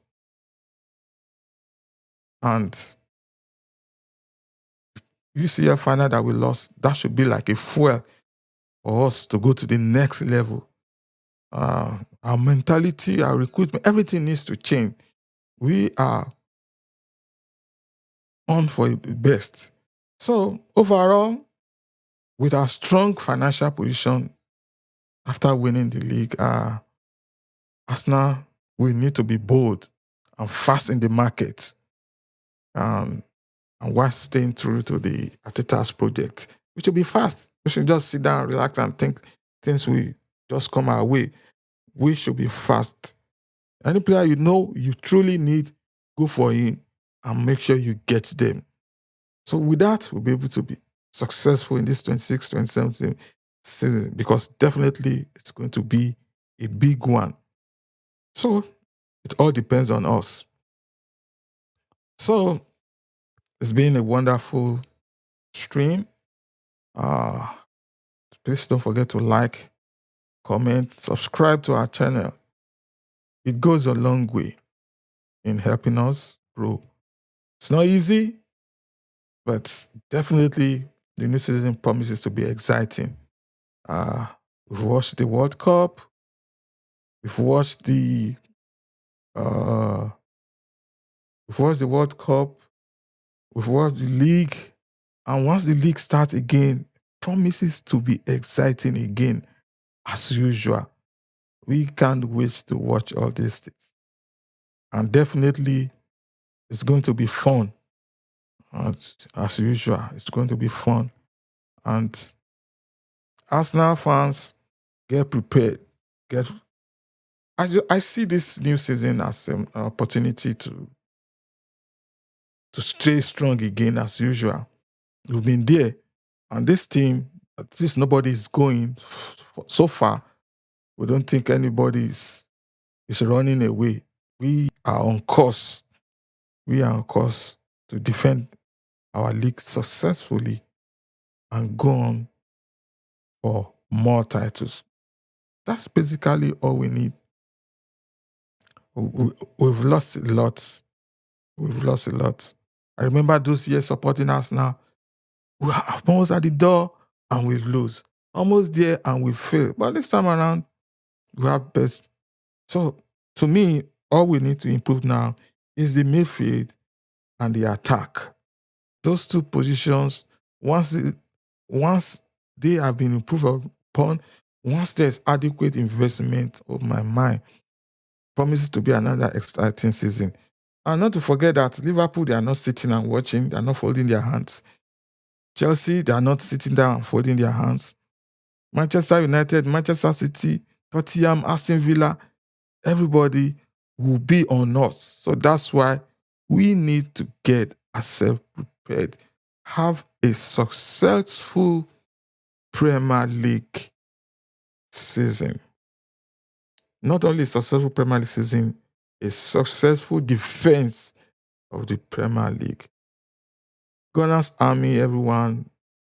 And UCL final that we lost, that should be like a fuel for us to go to the next level. Our mentality, our recruitment, everything needs to change. We are on for the best. So overall, with our strong financial position after winning the league, Arsenal will need to be bold and fast in the market, and while staying true to the Arteta's project. We should be fast. We should just sit down, relax, and think things will just come our way. We should be fast. Any player you know you truly need, go for him and make sure you get them. So with that, we'll be able to be successful in this 26-27 season, because definitely it's going to be a big one. So it all depends on us. So it's been a wonderful stream. Please don't forget to like, comment, subscribe to our channel. It goes a long way in helping us grow. It's not easy, but definitely the new season promises to be exciting. We've watched the World Cup. We've watched the World Cup. We've watched the league. And once the league starts again, promises to be exciting again, as usual. We can't wait to watch all these things. And definitely, it's going to be fun. As usual, it's going to be fun. And Arsenal fans, get prepared. I see this new season as an opportunity to stay strong again, as usual. We've been there. And this team, at least nobody is going so far. We don't think anybody is running away. We are on course. We are on course to defend our league successfully and go on for more titles. That's basically all we need. We've lost a lot. We've lost a lot. I remember those years supporting us now. We are almost at the door and we lose. Almost there and we fail. But this time around, we have best. So to me, all we need to improve now is the midfield and the attack. Those two positions, once they have been improved upon, once there's adequate investment of my mind, promises to be another exciting season. And not to forget that Liverpool, they are not sitting and watching, they are not folding their hands. Chelsea, they are not sitting down and folding their hands. Manchester United, Manchester City, Tottenham, Aston Villa, everybody will be on us. So that's why we need to get ourselves prepared. Have a successful Premier League season. Not only a successful Premier League season, a successful defense of the Premier League. Gunners Army, everyone,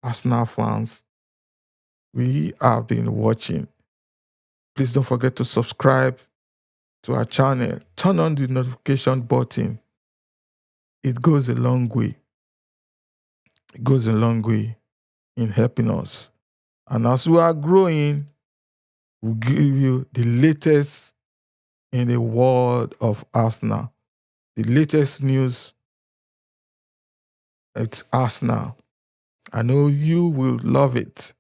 Arsenal fans, we have been watching. Please don't forget to subscribe to our channel. Turn on the notification button. It goes a long way. It goes a long way in helping us. And as we are growing, we'll give you the latest in the world of Arsenal. The latest news at Arsenal. I know you will love it.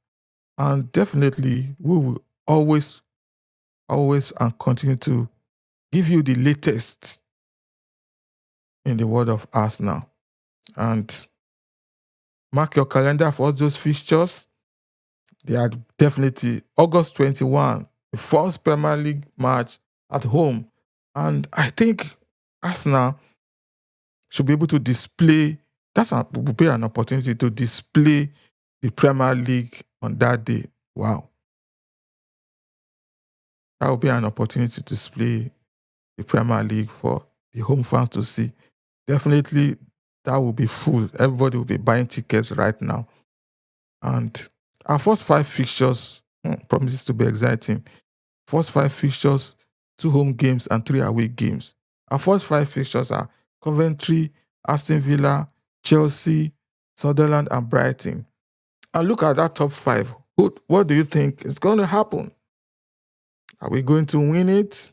And definitely we will always and continue to give you the latest in the world of Arsenal. And mark your calendar for all those fixtures. They are definitely August 21, the first Premier League match at home. And I think Arsenal should be able to display, will be an opportunity to display the Premier League on that day. Wow. That will be an opportunity to display the Premier League for the home fans to see. Definitely, that will be full. Everybody will be buying tickets right now. And our first 5 fixtures promises to be exciting. First 5 fixtures, 2 home games and 3 away games. Our first 5 fixtures are Coventry, Aston Villa, Chelsea, Sunderland, and Brighton. And look at that top 5. What do you think is going to happen? Are we going to win it?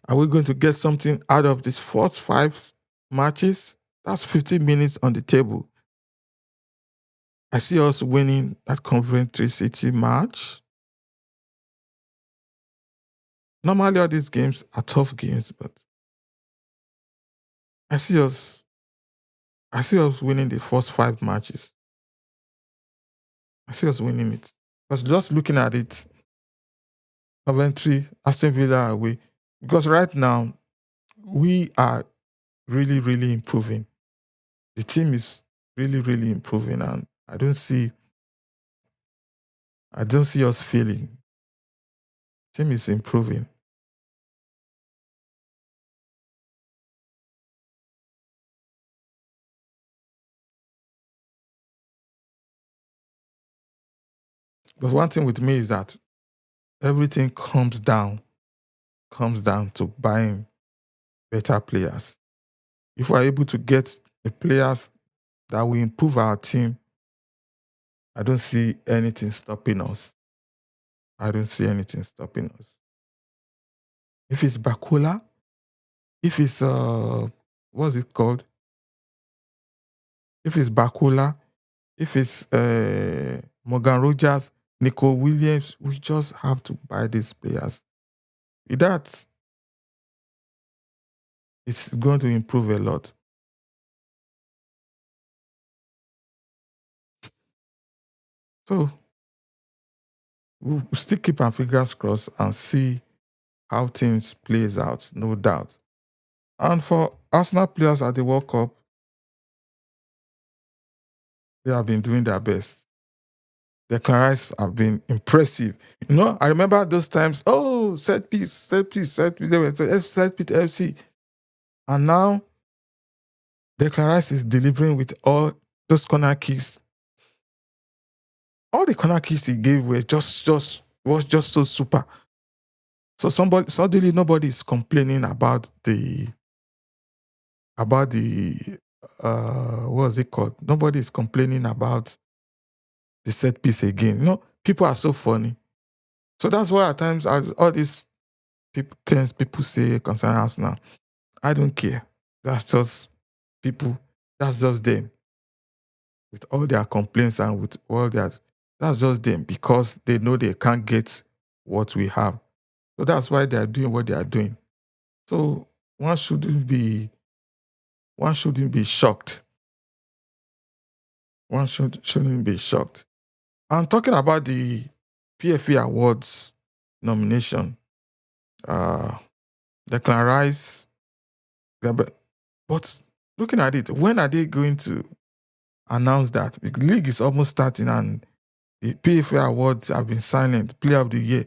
Are we going to get something out of these first 5 matches? That's 15 minutes on the table. I see us winning that Coventry City match. Normally, all these games are tough games, but I see us winning the first 5 matches. I see us winning it. Because just looking at it, Coventry, Aston Villa away. Because right now, we are really, really improving. The team is really, really improving, and I don't see us failing. The team is improving. But one thing with me is that everything comes down to buying better players. If we're able to get the players that will improve our team, I don't see anything stopping us. I don't see anything stopping us. If it's Barcola, if it's what's it called? If it's Barcola, if it's Morgan Rogers, Nico Williams, we just have to buy these players. With that, it's going to improve a lot. So we'll still keep our fingers crossed and see how things plays out, no doubt. And for Arsenal players at the World Cup, they have been doing their best. The Clarice have been impressive. You know, I remember those times, set piece, they were set piece FC. And now, the Clarice is delivering with all those corner kicks. All the corner kicks he gave were just so super. So suddenly nobody is complaining about the what's it called? Nobody is complaining about the set piece again. You know, people are so funny. So that's why at times all these things people say concerning Arsenal, I don't care. That's just people. That's just them. With all their complaints and with all their, that's just them because they know they can't get what we have. So that's why they are doing what they are doing. So one shouldn't be one shouldn't be shocked. Shouldn't be shocked. I'm talking about the PFA Awards nomination. Uh Declan Rice, but looking at it, when are they going to announce that? The league is almost starting and the PFA Awards have been silent. Player of the Year.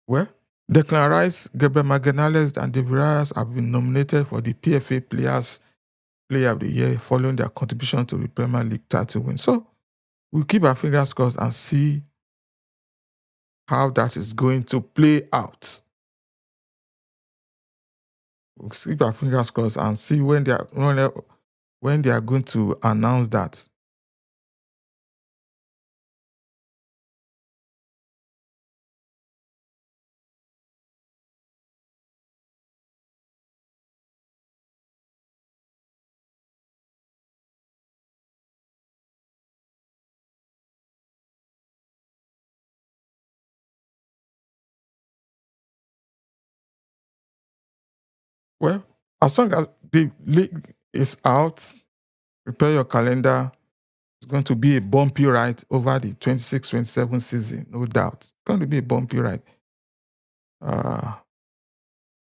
Well, Declan Rice, Gabriel Magalhaes, and David Reyes have been nominated for the PFA Player of the Year following their contribution to the Premier League title win. So we'll keep our fingers crossed and see how that is going to play out. We'll keep our fingers crossed and see when they are going to announce that. Well, as long as the league is out, prepare your calendar. It's going to be a bumpy ride over the 26-27 season, no doubt. It's going to be a bumpy ride. Uh,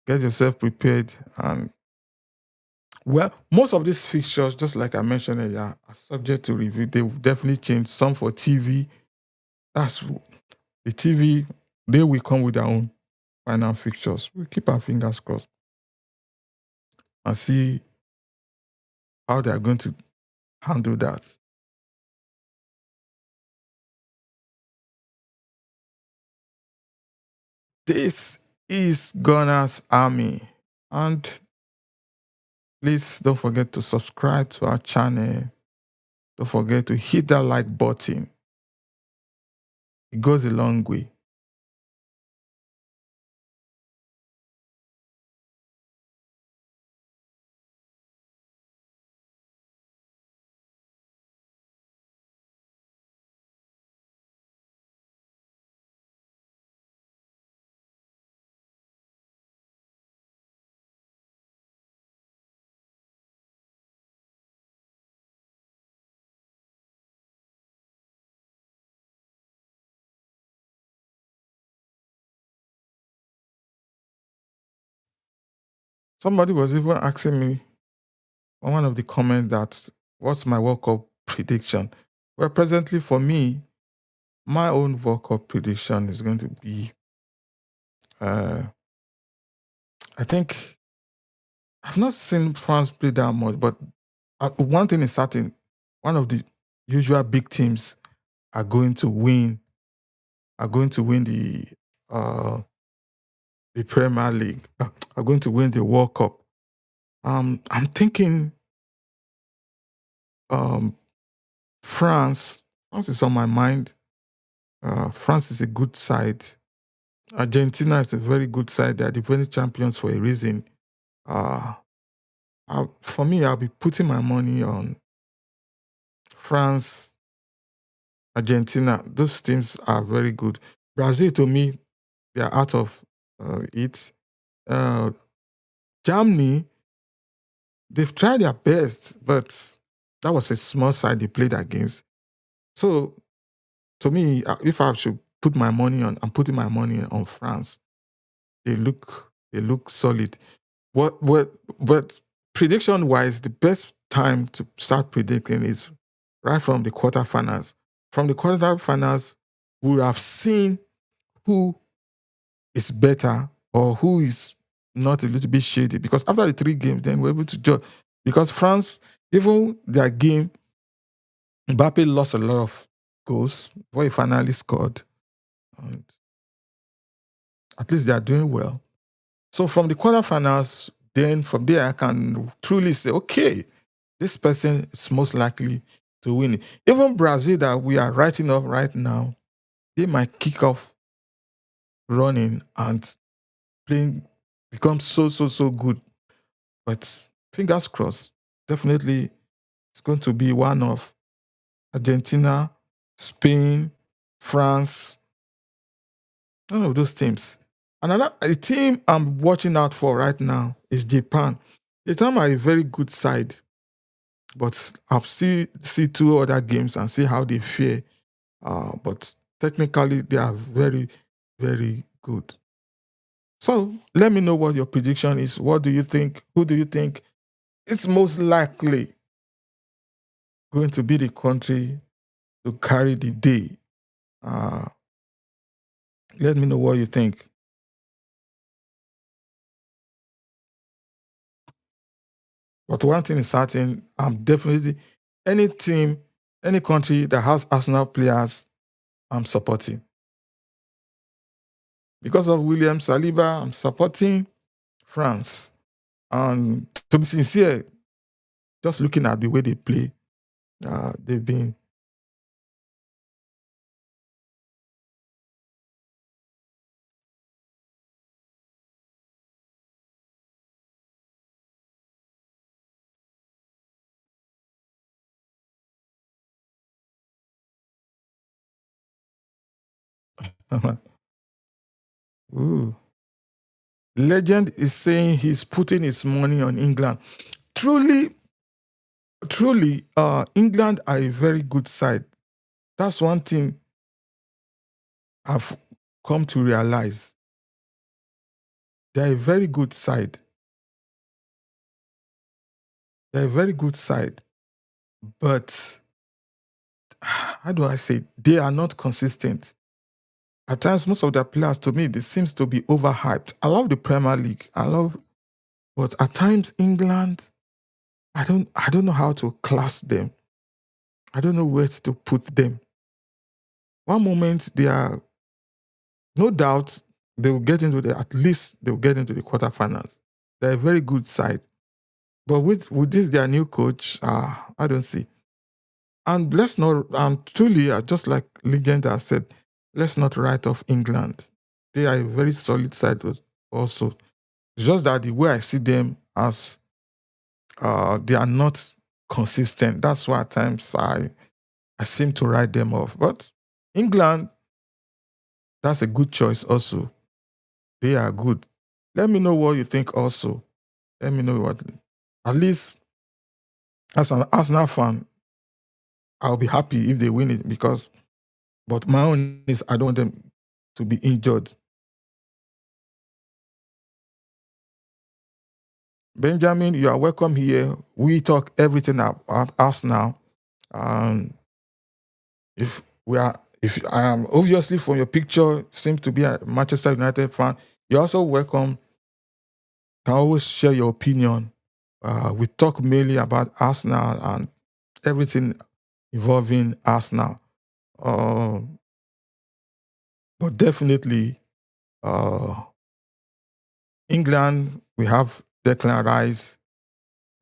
get yourself prepared. And well, most of these fixtures, just like I mentioned earlier, are subject to review. They will definitely change. Some for TV. That's the TV. They will come with their own final fixtures. We'll keep our fingers crossed and see how they are going to handle that. This is Gunner's Army. And please don't forget to subscribe to our channel. Don't forget to hit that like button. It goes a long way. Somebody was even asking me on one of the comments that what's my World Cup prediction? Well, presently for me, my own World Cup prediction is going to be uh, I think I've not seen France play that much, but one thing is certain: one of the usual big teams are going to win. Are going to win the Premier League. Are going to win the World Cup. I'm thinking um, France. France is on my mind. France is a good side. Argentina is a very good side. They are the defending champions for a reason. Uh, for me, I'll be putting my money on France, Argentina. Those teams are very good. Brazil, to me, they are out of it. Uh, Germany, they've tried their best, but that was a small side they played against. So, to me, if I should put my money on, I'm putting my money on France. They look solid. But prediction wise, the best time to start predicting is right from the quarterfinals. From the quarterfinals, we have seen who is better or who is not a little bit shady. Because after the 3 games, then we're able to judge. Because France, even their game, Mbappe lost a lot of goals before he finally scored. And at least they are doing well. So from the quarterfinals, then from there I can truly say, okay, this person is most likely to win it. Even Brazil that we are writing off right now, they might kick off running and playing become so good. But fingers crossed, definitely it's going to be one of Argentina, Spain, France, none of those teams. Another a team I'm watching out for right now is Japan. Japan are a very good side, but I'll see two other games and see how they fare. But technically, they are very, very good. So let me know what your prediction is. What do you think? Who do you think is most likely going to be the country to carry the day? Uh, Let me know what you think. But one thing is certain, I'm definitely any team, any country that has Arsenal players, I'm supporting. Because of William Saliba, I'm supporting France. And to be sincere, just looking at the way they play, they've been. Ooh. Legend is saying he's putting his money on England. Truly, truly, England are a very good side. That's one thing I've come to realize. They're a very good side. They're a very good side. But how do I say? They are not consistent. At times, most of their players, to me, they seems to be overhyped. I love the Premier League. But at times, England, I don't know how to class them. I don't know where to put them. One moment they are, no doubt, they will get into the, at least they will get into the quarterfinals. They're a very good side. But with this their new coach, I don't see. And let's not, truly, just like Legend has said, let's not write off England. They are a very solid side also. It's just that the way I see them as they are not consistent. That's why at times I seem to write them off. But England, that's a good choice also. They are good. Let me know what you think also. Let me know what, at least as an Arsenal fan, I'll be happy if they win it because, but my own is I don't want them to be injured. Benjamin, you are welcome here. We talk everything about Arsenal. Um, if we are, if obviously from your picture seems to be a Manchester United fan, you're also welcome. Can always share your opinion. We talk mainly about Arsenal and everything involving Arsenal. Uh, but definitely, uh, England, we have Declan Rice,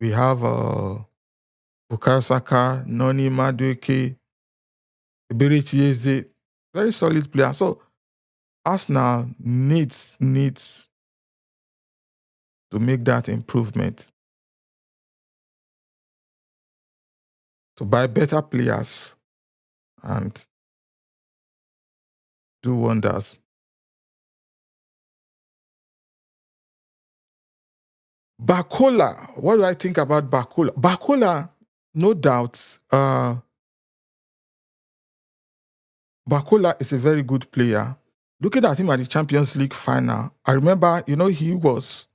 we have Bukayo Saka, Noni Madueke, Iberichi Eze, very solid player. So Arsenal needs to make that improvement, to buy better players and do wonders. Barcola, what do I think about Barcola? Barcola, no doubt, Barcola is a very good player. Looking at him at the Champions League final, I remember, he was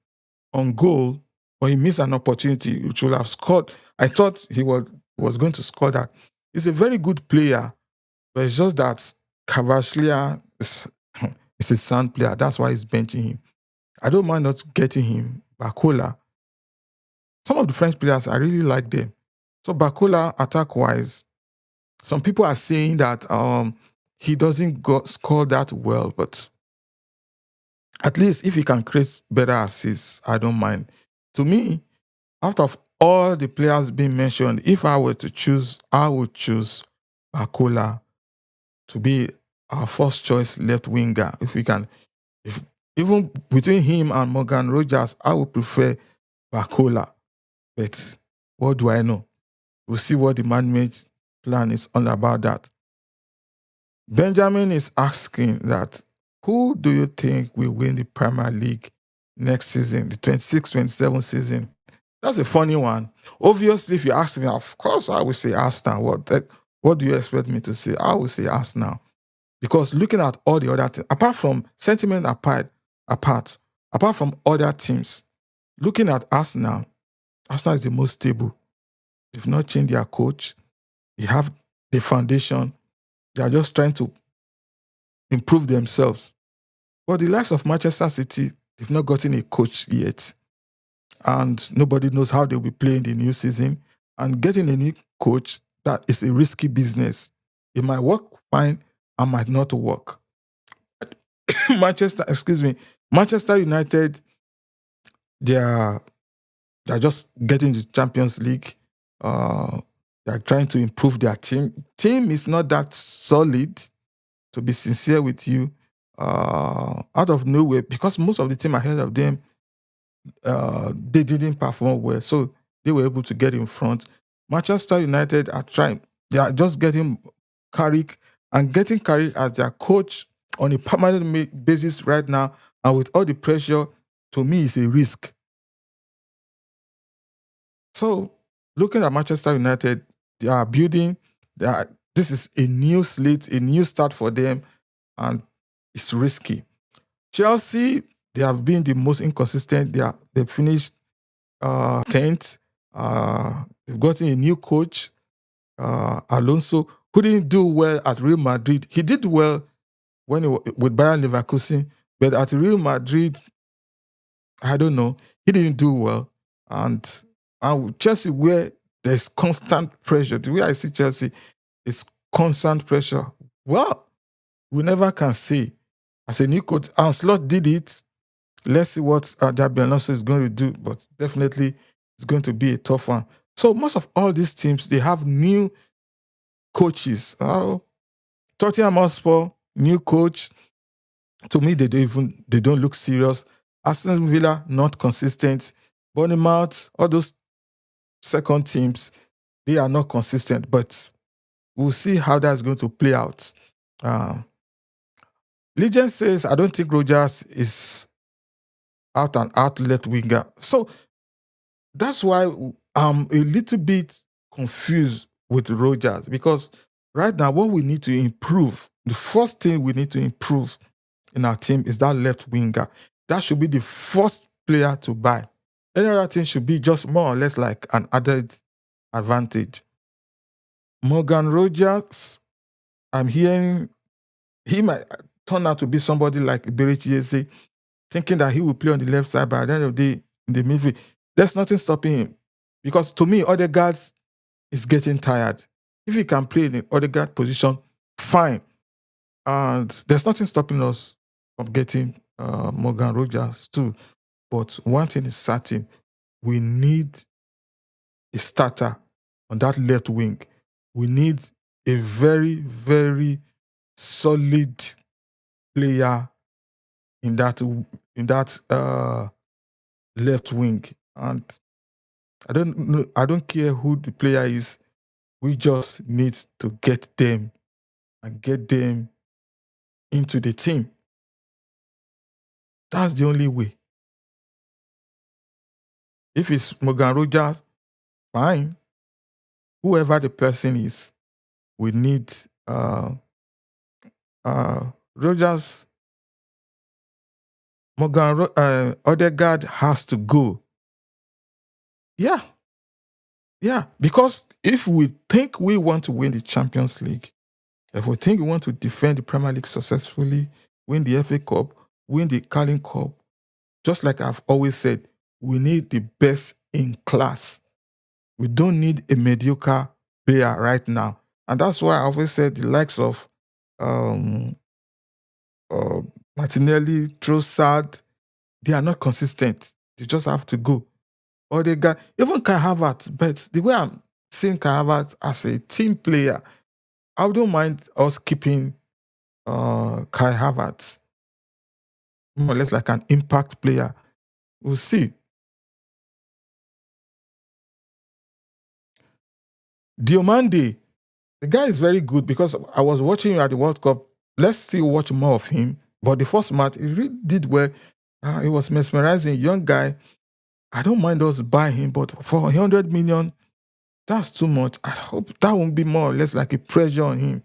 on goal, but he missed an opportunity which would have scored. I thought he was going to score that. He's a very good player, but it's just that Cavaslia is a sound player. That's why he's benching him. I don't mind not getting him. Barcola, some of the French players, I really like them. So Barcola, attack-wise, some people are saying that he doesn't score that well, but at least if he can create better assists, I don't mind. To me, out of all the players being mentioned, if I were to choose, I would choose Barcola to be our first choice left winger. If we can, if even between him and Morgan Rogers, I would prefer Barcola. But what do I know? We'll see what the management plan is all about that. Benjamin is asking that Who do you think will win the Premier League next season, the 26-27 season? That's a funny one. Obviously, if you ask me, of course, I would say Arsenal. What do you expect me to say? I would say Arsenal. Because looking at all the other teams, apart from sentiment apart, apart from other teams, looking at Arsenal, Arsenal is the most stable. They've not changed their coach. They have the foundation. They are just trying to improve themselves. But the likes of Manchester City, they've not gotten a coach yet. And nobody knows how they'll be playing the new season. And getting a new coach, that is a risky business. It might work fine and might not work. Manchester United, they are they're just getting the Champions League. They're trying to improve their team. Team is not that solid, to be sincere with you. Out of nowhere, because most of the team ahead of them, they didn't perform well, so they were able to get in front. Manchester United are trying. They are just getting Carrick and getting Carrick as their coach on a permanent basis right now, and with all the pressure, to me, is a risk. So, looking at Manchester United, they are building. This is a new slate, a new start for them, and it's risky. Chelsea, they have been the most inconsistent. They finished 10th. They've gotten a new coach, Alonso, who didn't do well at Real Madrid. He did well with Bayern Leverkusen, but at Real Madrid, I don't know. He didn't do well. And Chelsea, where there's constant pressure, the way I see Chelsea is constant pressure. Well, we never can say. As a new coach, Anslot did it. Let's see what Xabi Alonso is going to do, but definitely it's going to be a tough one. So most of all these teams, they have new coaches. Tottenham Hotspur, new coach. To me, they don't look serious. Aston Villa, not consistent. Bournemouth, all those second teams, they are not consistent, but we'll see how that's going to play out. Legend says, I don't think Rogers is out and out left winger. So that's why I'm a little bit confused with Rogers, because right now what we need to improve, the first thing we need to improve in our team is that left winger. That should be the first player to buy. Any other thing should be just more or less like an added advantage. Morgan Rogers, I'm hearing he might turn out to be somebody like Iberichi Eze, thinking that he will play on the left side, but at the end of the day, in the midfield, there's nothing stopping him. Because to me, Odegaard is getting tired. If he can play in the Odegaard position, fine. And there's nothing stopping us from getting Morgan Rogers too. But one thing is certain, we need a starter on that left wing. We need a very, very solid player in that left wing. And I don't know, I don't care who the player is. We just need to get them and get them into the team. That's the only way. If it's Morgan Rogers, fine. Whoever the person is, we need Rogers. Odegaard has to go. Yeah, because if we think we want to win the Champions League, if we think we want to defend the Premier League successfully, win the FA Cup, win the Carling Cup, just like I've always said, we need the best in class. We don't need a mediocre player right now. And that's why I always said the likes of Martinelli, Trossard, they are not consistent. They just have to go. Or they got even Kai Havertz, but the way I'm seeing Kai Havertz as a team player, I don't mind us keeping Kai Havertz more or less like an impact player. We'll see. Diomande, the guy is very good because I was watching him at the World Cup. Let's see, watch more of him. But the first match, he really did well. It was mesmerizing. Young guy. I don't mind us buying him, but for 100 million, that's too much. I hope that won't be more or less like a pressure on him.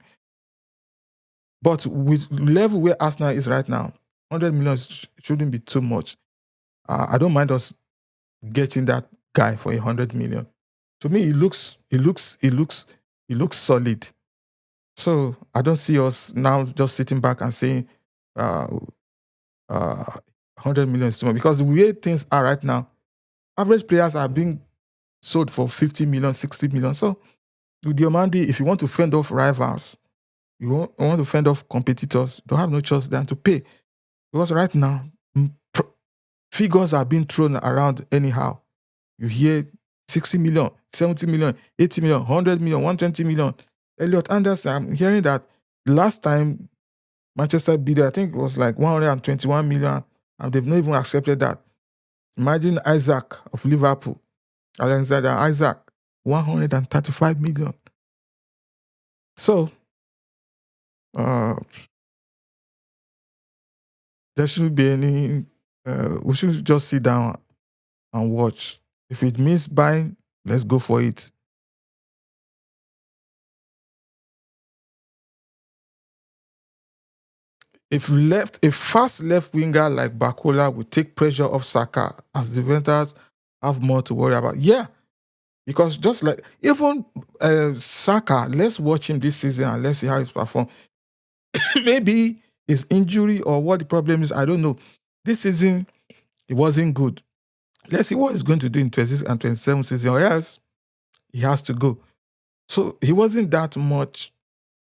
But with level where Arsenal is right now, 100 million shouldn't be too much. I don't mind us getting that guy for 100 million. To me, he looks solid. So I don't see us now just sitting back and saying, uh, 100 million is too much, because the way things are right now, average players are being sold for 50 million, 60 million. So with Diomande, if you want to fend off rivals, you want to fend off competitors, you don't have no choice than to pay. Because right now, figures are being thrown around anyhow. You hear 60 million, 70 million, 80 million, 100 million, 120 million. Elliot Anderson, I'm hearing that last time Manchester bid, I think it was like 121 million, and they've not even accepted that. Imagine Isaac of Liverpool, Alexander Isaac, 135 million. So, uh, there shouldn't be any, we should just sit down and watch. If it means buying, let's go for it. If a fast left winger like Barcola will take pressure off Saka, as the Ventas have more to worry about. Yeah, because just like even Saka, let's watch him this season and let's see how he's performed. Maybe his injury or what the problem is, I don't know. This season, it wasn't good. Let's see what he's going to do in 26 and 27 season, or else he has to go. So he wasn't that much.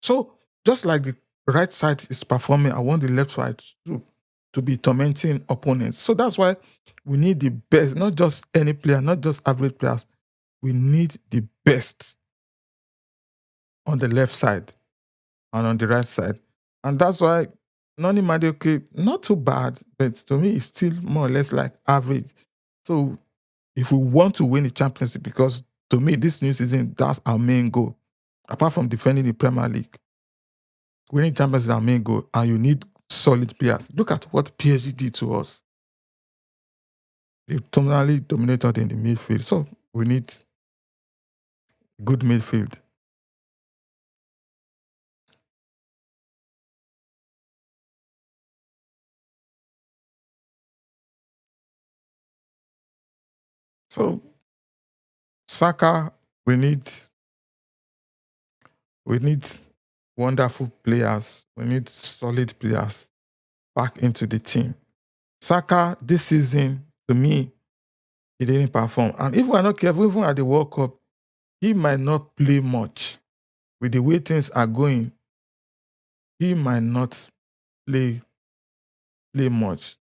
So just like the right side is performing, I want the left side to be tormenting opponents. So that's why we need the best, not just any player, not just average players. We need the best on the left side and on the right side. And that's why Noni Madueke, not too bad, but to me, it's still more or less like average. So if we want to win the championship, because to me, this new season, that's our main goal. Apart from defending the Premier League, winning champions is our main goal, and you need solid players. Look at what PSG did to us. They totally dominated in the midfield. So we need good midfield. So Saka, we need wonderful players. We need solid players back into the team. Saka this season, to me, he didn't perform. And if we're not careful, even at the World Cup, he might not play much. With the way things are going, he might not play much.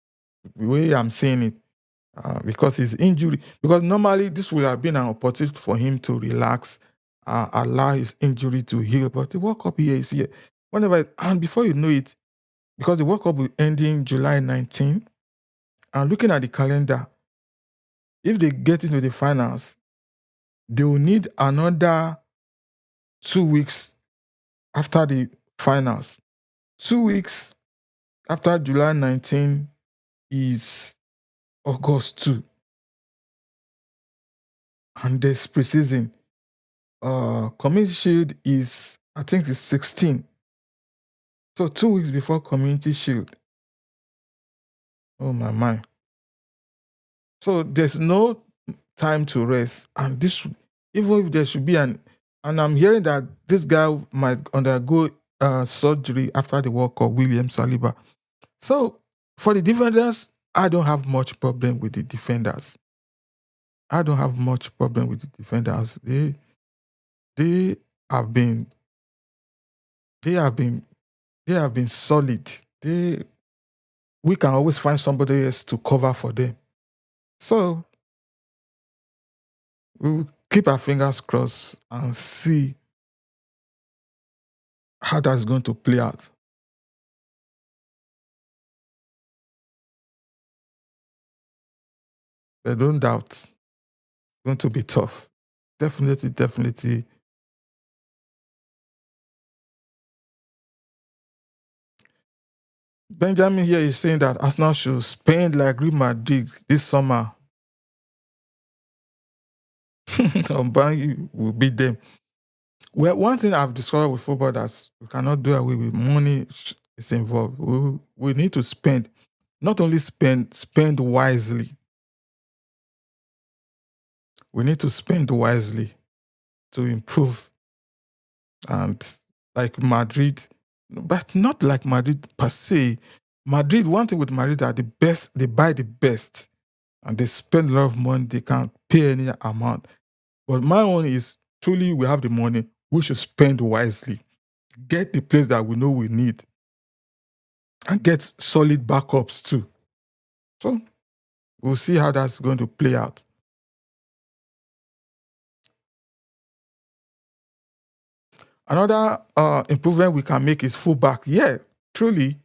The way I'm saying it, because his injury, because normally this would have been an opportunity for him to relax, allow his injury to heal. But the World Cup here is here. Whenever, and before you know it, because the World Cup will end in July 19, and looking at the calendar, if they get into the finals, they will need another 2 weeks after the finals. 2 weeks after July 19 is August 2. And there's preseason. Community Shield is, I think it's 16. So 2 weeks before Community Shield. Oh my mind. So there's no time to rest. And this, even if there should be and I'm hearing that this guy might undergo surgery after the World Cup, William Saliba. So for the defenders, I don't have much problem with the defenders. I don't have much problem with the defenders. They have been they have been they have been solid. We can always find somebody else to cover for them. So we will keep our fingers crossed and see how that's going to play out. But don't doubt, it's going to be tough. Definitely, definitely. Benjamin here is saying that Arsenal should spend like Real Madrid this summer. Bang will beat them. Well, one thing I've discovered with football that we cannot do away with money is involved. We need to spend, not only spend wisely. We need to spend wisely to improve. And like Madrid, but not like Madrid per se. Madrid, one thing with Madrid are the best, they buy the best and they spend a lot of money, they can't pay any amount. But my own is truly we have the money, we should spend wisely. Get the players that we know we need and get solid backups too. So we'll see how that's going to play out. Another improvement we can make is fullback. Yeah, truly,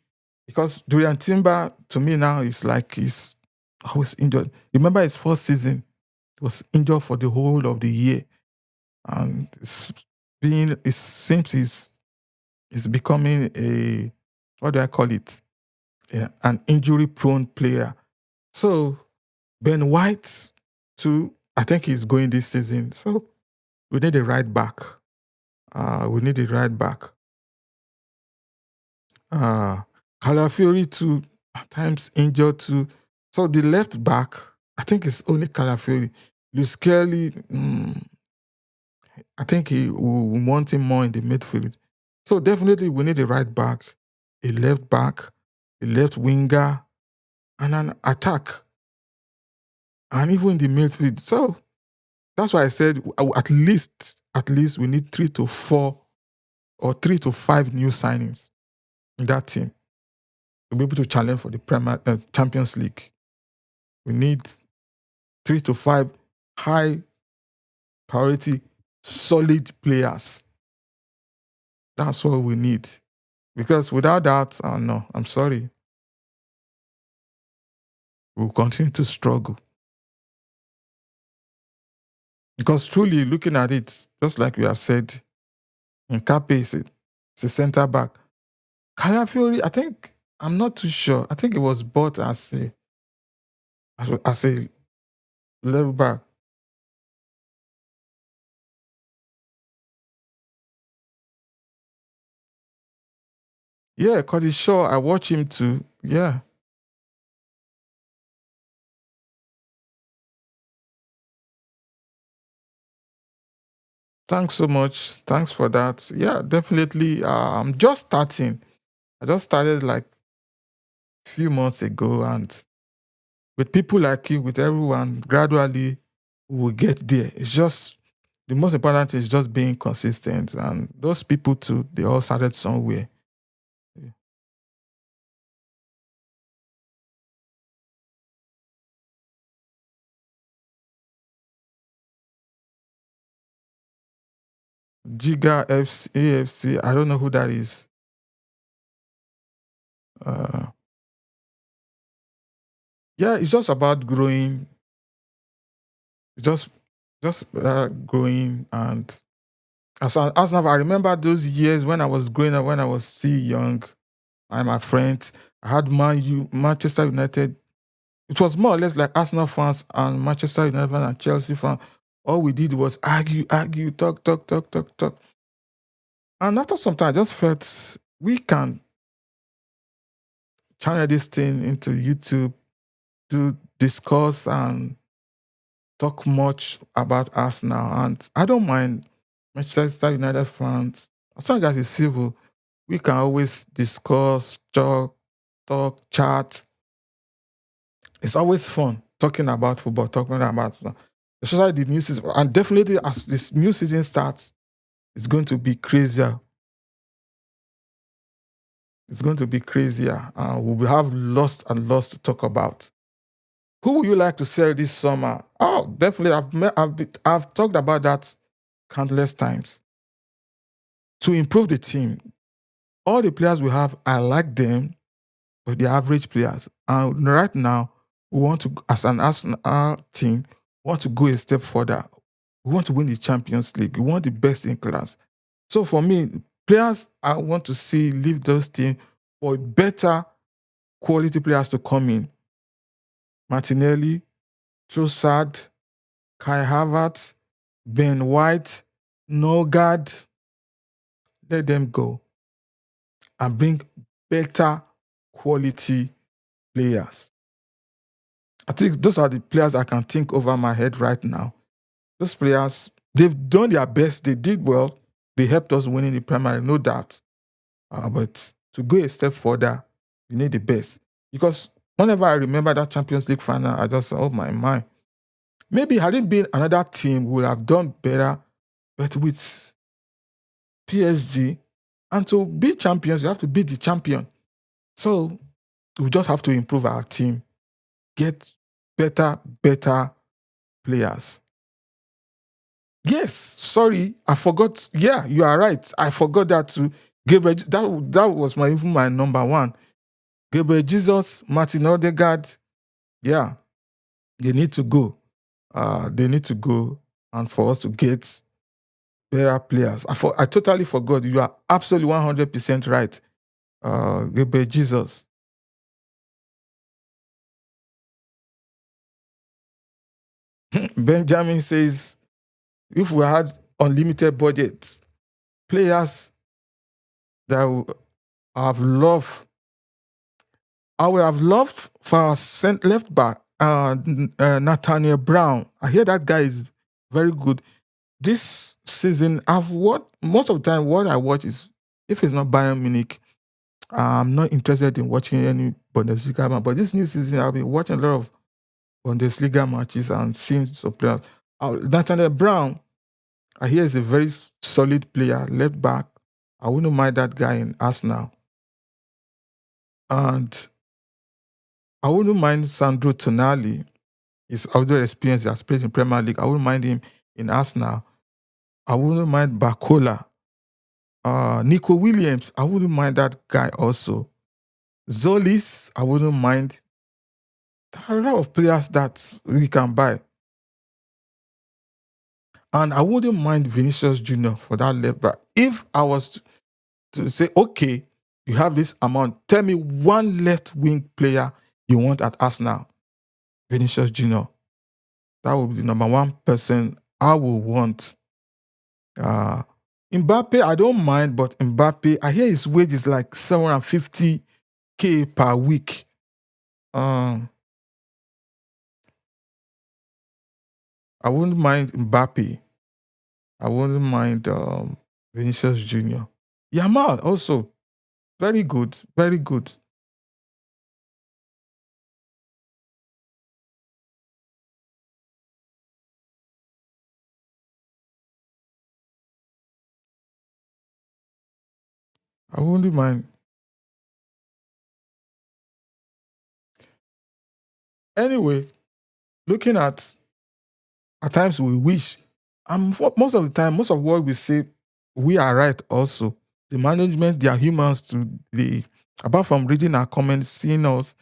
because Durian Timber to me now is like he's always injured. Remember his first season, he was injured for the whole of the year, and it seems he's becoming a, what do I call it? Yeah, an injury-prone player. So Ben White too, I think he's going this season. So we need a right back. We need a right back. Calafiori too, at times injured too. So the left back, I think it's only Calafiori. Luis Kelly, I think he will want him more in the midfield. So definitely we need a right back, a left back, a left winger, and an attack. And even in the midfield. So that's why I said at least we need 3 to 4 or 3 to 5 new signings in that team to be able to challenge for the Champions League. We need 3 to 5 high priority, solid players. That's what we need. Because without that, no, I'm sorry. We'll continue to struggle. Because truly, looking at it, just like we have said, Nkape is a center back. Calafiori, I think, I'm not too sure. I think it was bought as a level back. Yeah, Cody Shaw, I watch him too. Yeah. Thanks so much. Thanks for that. Yeah, definitely. I'm just starting. I just started like a few months ago, and with people like you, with everyone, gradually we will get there. It's just the most important is just being consistent, and those people too, they all started somewhere. Giga AFC, I don't know who that is. Uh, yeah, it's just about growing. Just growing, and as now I remember those years when I was growing up, when I was still young, and my friends, I had Manchester United. It was more or less like Arsenal fans and Manchester United and Chelsea fans. All we did was argue, talk. And after some time, I just felt we can channel this thing into YouTube to discuss and talk much about us now. And I don't mind Manchester United fans. As long as it's civil, we can always discuss, chat. It's always fun talking about football, talking about especially the new season. And definitely as this new season starts, it's going to be crazier. It's going to be crazier. We will have lots and lots to talk about. Who would you like to sell this summer? Oh, definitely. I've talked about that countless times. To improve the team, all the players we have, I like them, but they're average players. And right now, we want to, as an Arsenal team, want to go a step further. We want to win the Champions League. We want the best in class. So for me, players I want to see leave those teams for better quality players to come in. Martinelli, Trossard, Kai Havertz, Ben White, Norgard. Let them go and bring better quality players. I think those are the players I can think over my head right now. Those players, they've done their best. They did well. They helped us winning the Premier League, no doubt. But to go a step further, you need the best. Because whenever I remember that Champions League final, I just say, oh my mind. Maybe had it been another team, we would have done better. But with PSG, and to be champions, you have to beat the champion. So we just have to improve our team, get better players. Yes, sorry, I forgot. Yeah, you are right. I forgot that too. Gabriel, that was even my number one. Gabriel Jesus, Martin Odegaard. Yeah, they need to go. They need to go, and for us to get better players. I totally forgot. You are absolutely 100% right. Gabriel Jesus. Benjamin says, if we had unlimited budgets, players that have loved, I would have loved for our left back, Nathaniel Brown. I hear that guy is very good. This season, I've watched most of the time. What I watch is if it's not Bayern Munich, I'm not interested in watching any Bundesliga match. But this new season, I've been watching a lot of Bundesliga matches and seeing some players. Nathaniel Brown, I hear is a very solid player, left back. I wouldn't mind that guy in Arsenal. And I wouldn't mind Sandro Tonali. His other experience, he has played in Premier League. I wouldn't mind him in Arsenal. I wouldn't mind Barcola. Nico Williams, I wouldn't mind that guy also. Zolis, I wouldn't mind. There are a lot of players that we can buy. And I wouldn't mind Vinicius Jr. for that left back. If I was to say, okay, you have this amount, tell me one left wing player you want at Arsenal. Vinicius Jr. That would be the number one person I will want. Mbappe, I don't mind, but Mbappe, I hear his wage is like 750K per week. I wouldn't mind Mbappe. I wouldn't mind Vinicius Jr. Yamal also, very good, very good. I wouldn't mind. Anyway, looking at times we wish, most of the time, most of what we say, we are right also. The management, they are humans too. Apart from reading our comments, seeing us,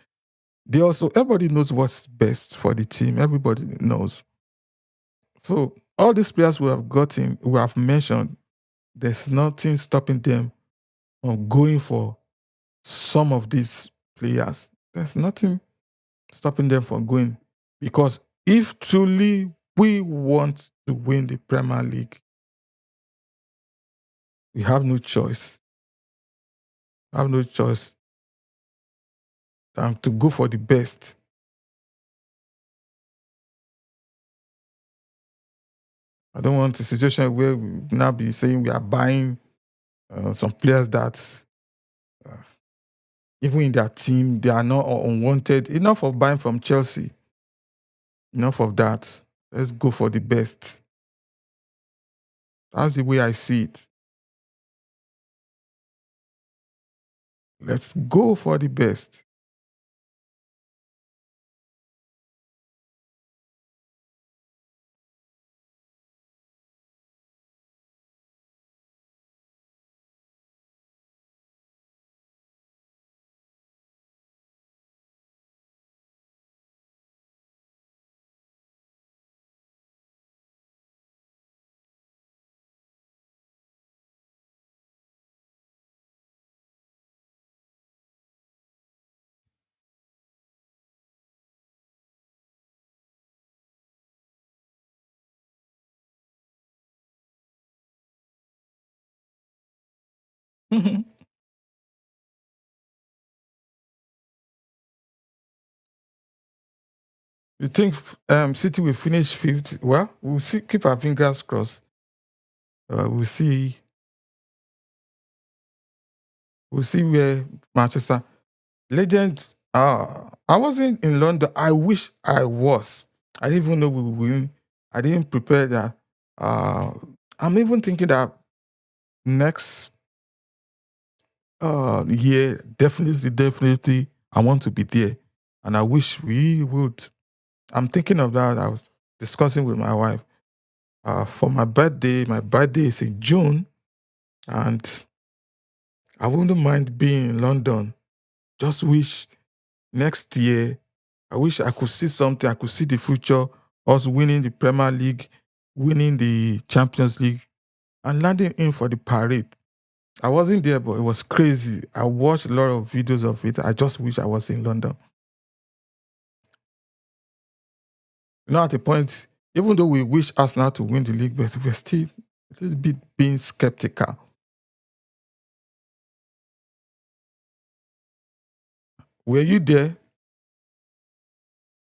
they also, everybody knows what's best for the team. Everybody knows. So all these players we have gotten, we have mentioned, there's nothing stopping them from going for some of these players. There's nothing stopping them from going. Because if truly we want to win the Premier League, we have no choice. We have no choice than to go for the best. I don't want a situation where we now be saying we are buying some players that, uh, even in their team, they are not unwanted. Enough of buying from Chelsea. Enough of that. Let's go for the best. That's the way I see it. Let's go for the best. You think City will finish fifth? Well, we'll see. Keep our fingers crossed. We'll see. We'll see where Manchester Legend. I wasn't in London. I wish I was. I didn't even know we would win. I didn't prepare that. Uh, I'm even thinking that next year, definitely, I want to be there, and I wish we would. I'm thinking of that. I was discussing with my wife. For my birthday is in June, and I wouldn't mind being in London. Just wish next year, I wish I could see something. I could see the future, us winning the Premier League, winning the Champions League, and landing in for the parade. I wasn't there, but it was crazy. I watched a lot of videos of it. I just wish I was in London. At the point, even though we wish Arsenal to win the league, but we're still a little bit being skeptical. Were you there?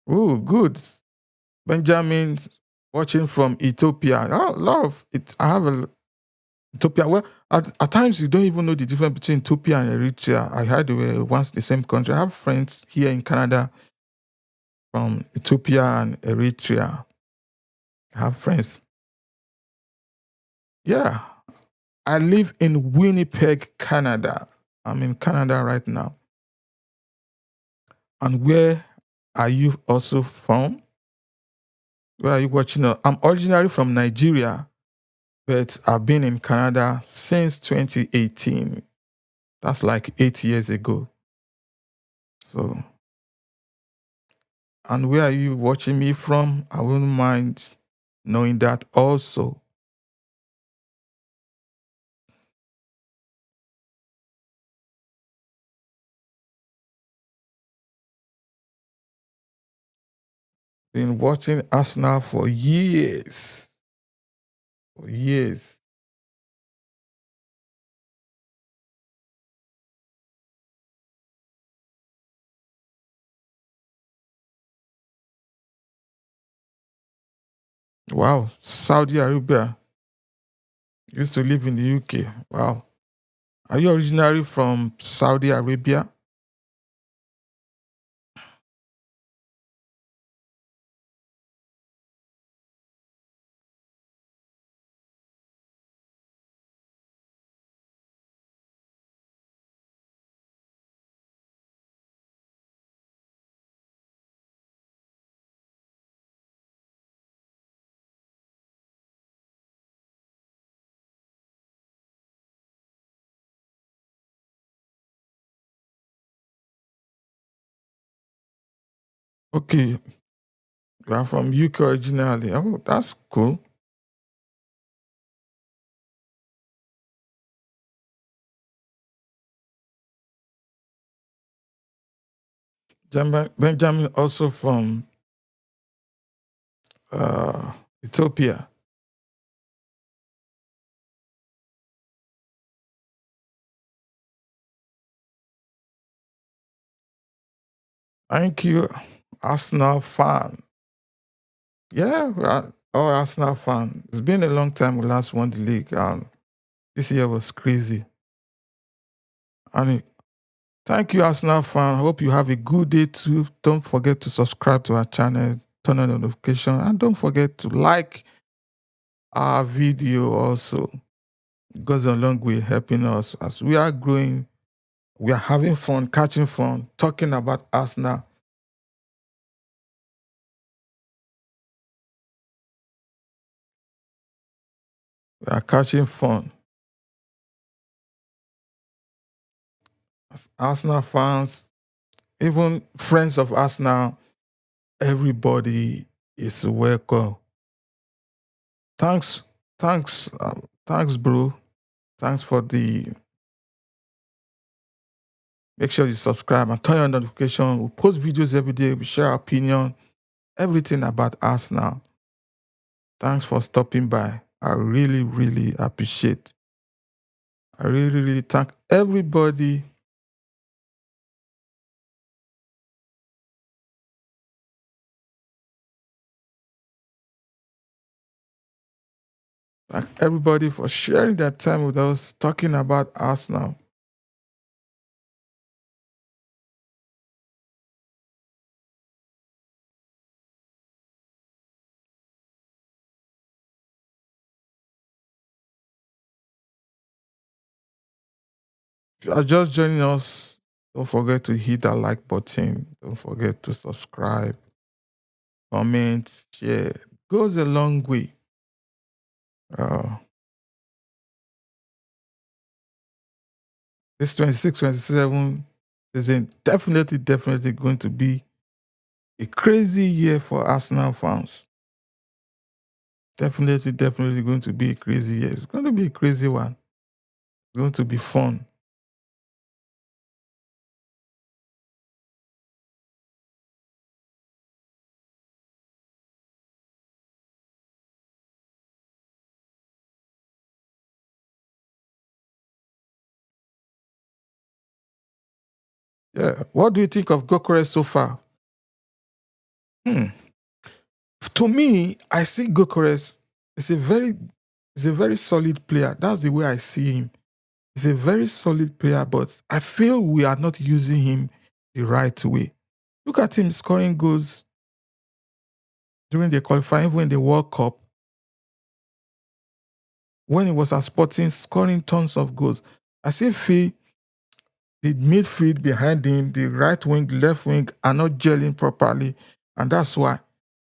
Oh, good. Benjamin watching from Ethiopia. Oh, a lot of it. I have a Ethiopia. Well, at times you don't even know the difference between Ethiopia and Eritrea. I heard they were once the same country. I have friends here in Canada from Ethiopia and Eritrea. I have friends. Yeah. I live in Winnipeg, Canada. I'm in Canada right now. And where are you also from? Where are you watching? I'm originally from Nigeria, but I've been in Canada since 2018. That's like 8 years ago. So, and where are you watching me from? I wouldn't mind knowing that also. Been watching Arsenal for years. For years. Wow. Saudi Arabia. Used to live in the UK. Wow. Are you originally from Saudi Arabia? Okay. You are from UK originally. Oh, that's cool. Benjamin also from Ethiopia. Thank you, Arsenal fan. Yeah, we are all Arsenal fan. It's been a long time we last won the league. This year was crazy. And thank you, Arsenal fan. I hope you have a good day too. Don't forget to subscribe to our channel, turn on the notification, and don't forget to like our video also. It goes a long way helping us as we are growing. We are having fun, catching fun, talking about Arsenal. We are catching fun. As Arsenal fans, even friends of Arsenal, everybody is welcome. Thanks, thanks, bro. Thanks for the. Make sure you subscribe and turn on notification. We post videos every day. We share our opinion, everything about Arsenal. Thanks for stopping by. I really, really appreciate. I really, really thank everybody. Thank everybody for sharing their time with us, talking about Arsenal. If you are just joining us, don't forget to hit that like button. Don't forget to subscribe, comment, share. Goes a long way. Uh, this 26, 27 is definitely going to be a crazy year for Arsenal fans. Definitely going to be a crazy year. It's going to be a crazy one. It's going to be fun. Yeah. What do you think of Gokore so far? Hmm. To me, I see Gokores is a very solid player. That's the way I see him. He's a very solid player, but I feel we are not using him the right way. Look at him scoring goals during the qualifying, even in the World Cup, when he was at Sporting, scoring tons of goals. I still feel the midfield behind him, the right wing, left wing, are not gelling properly. And that's why,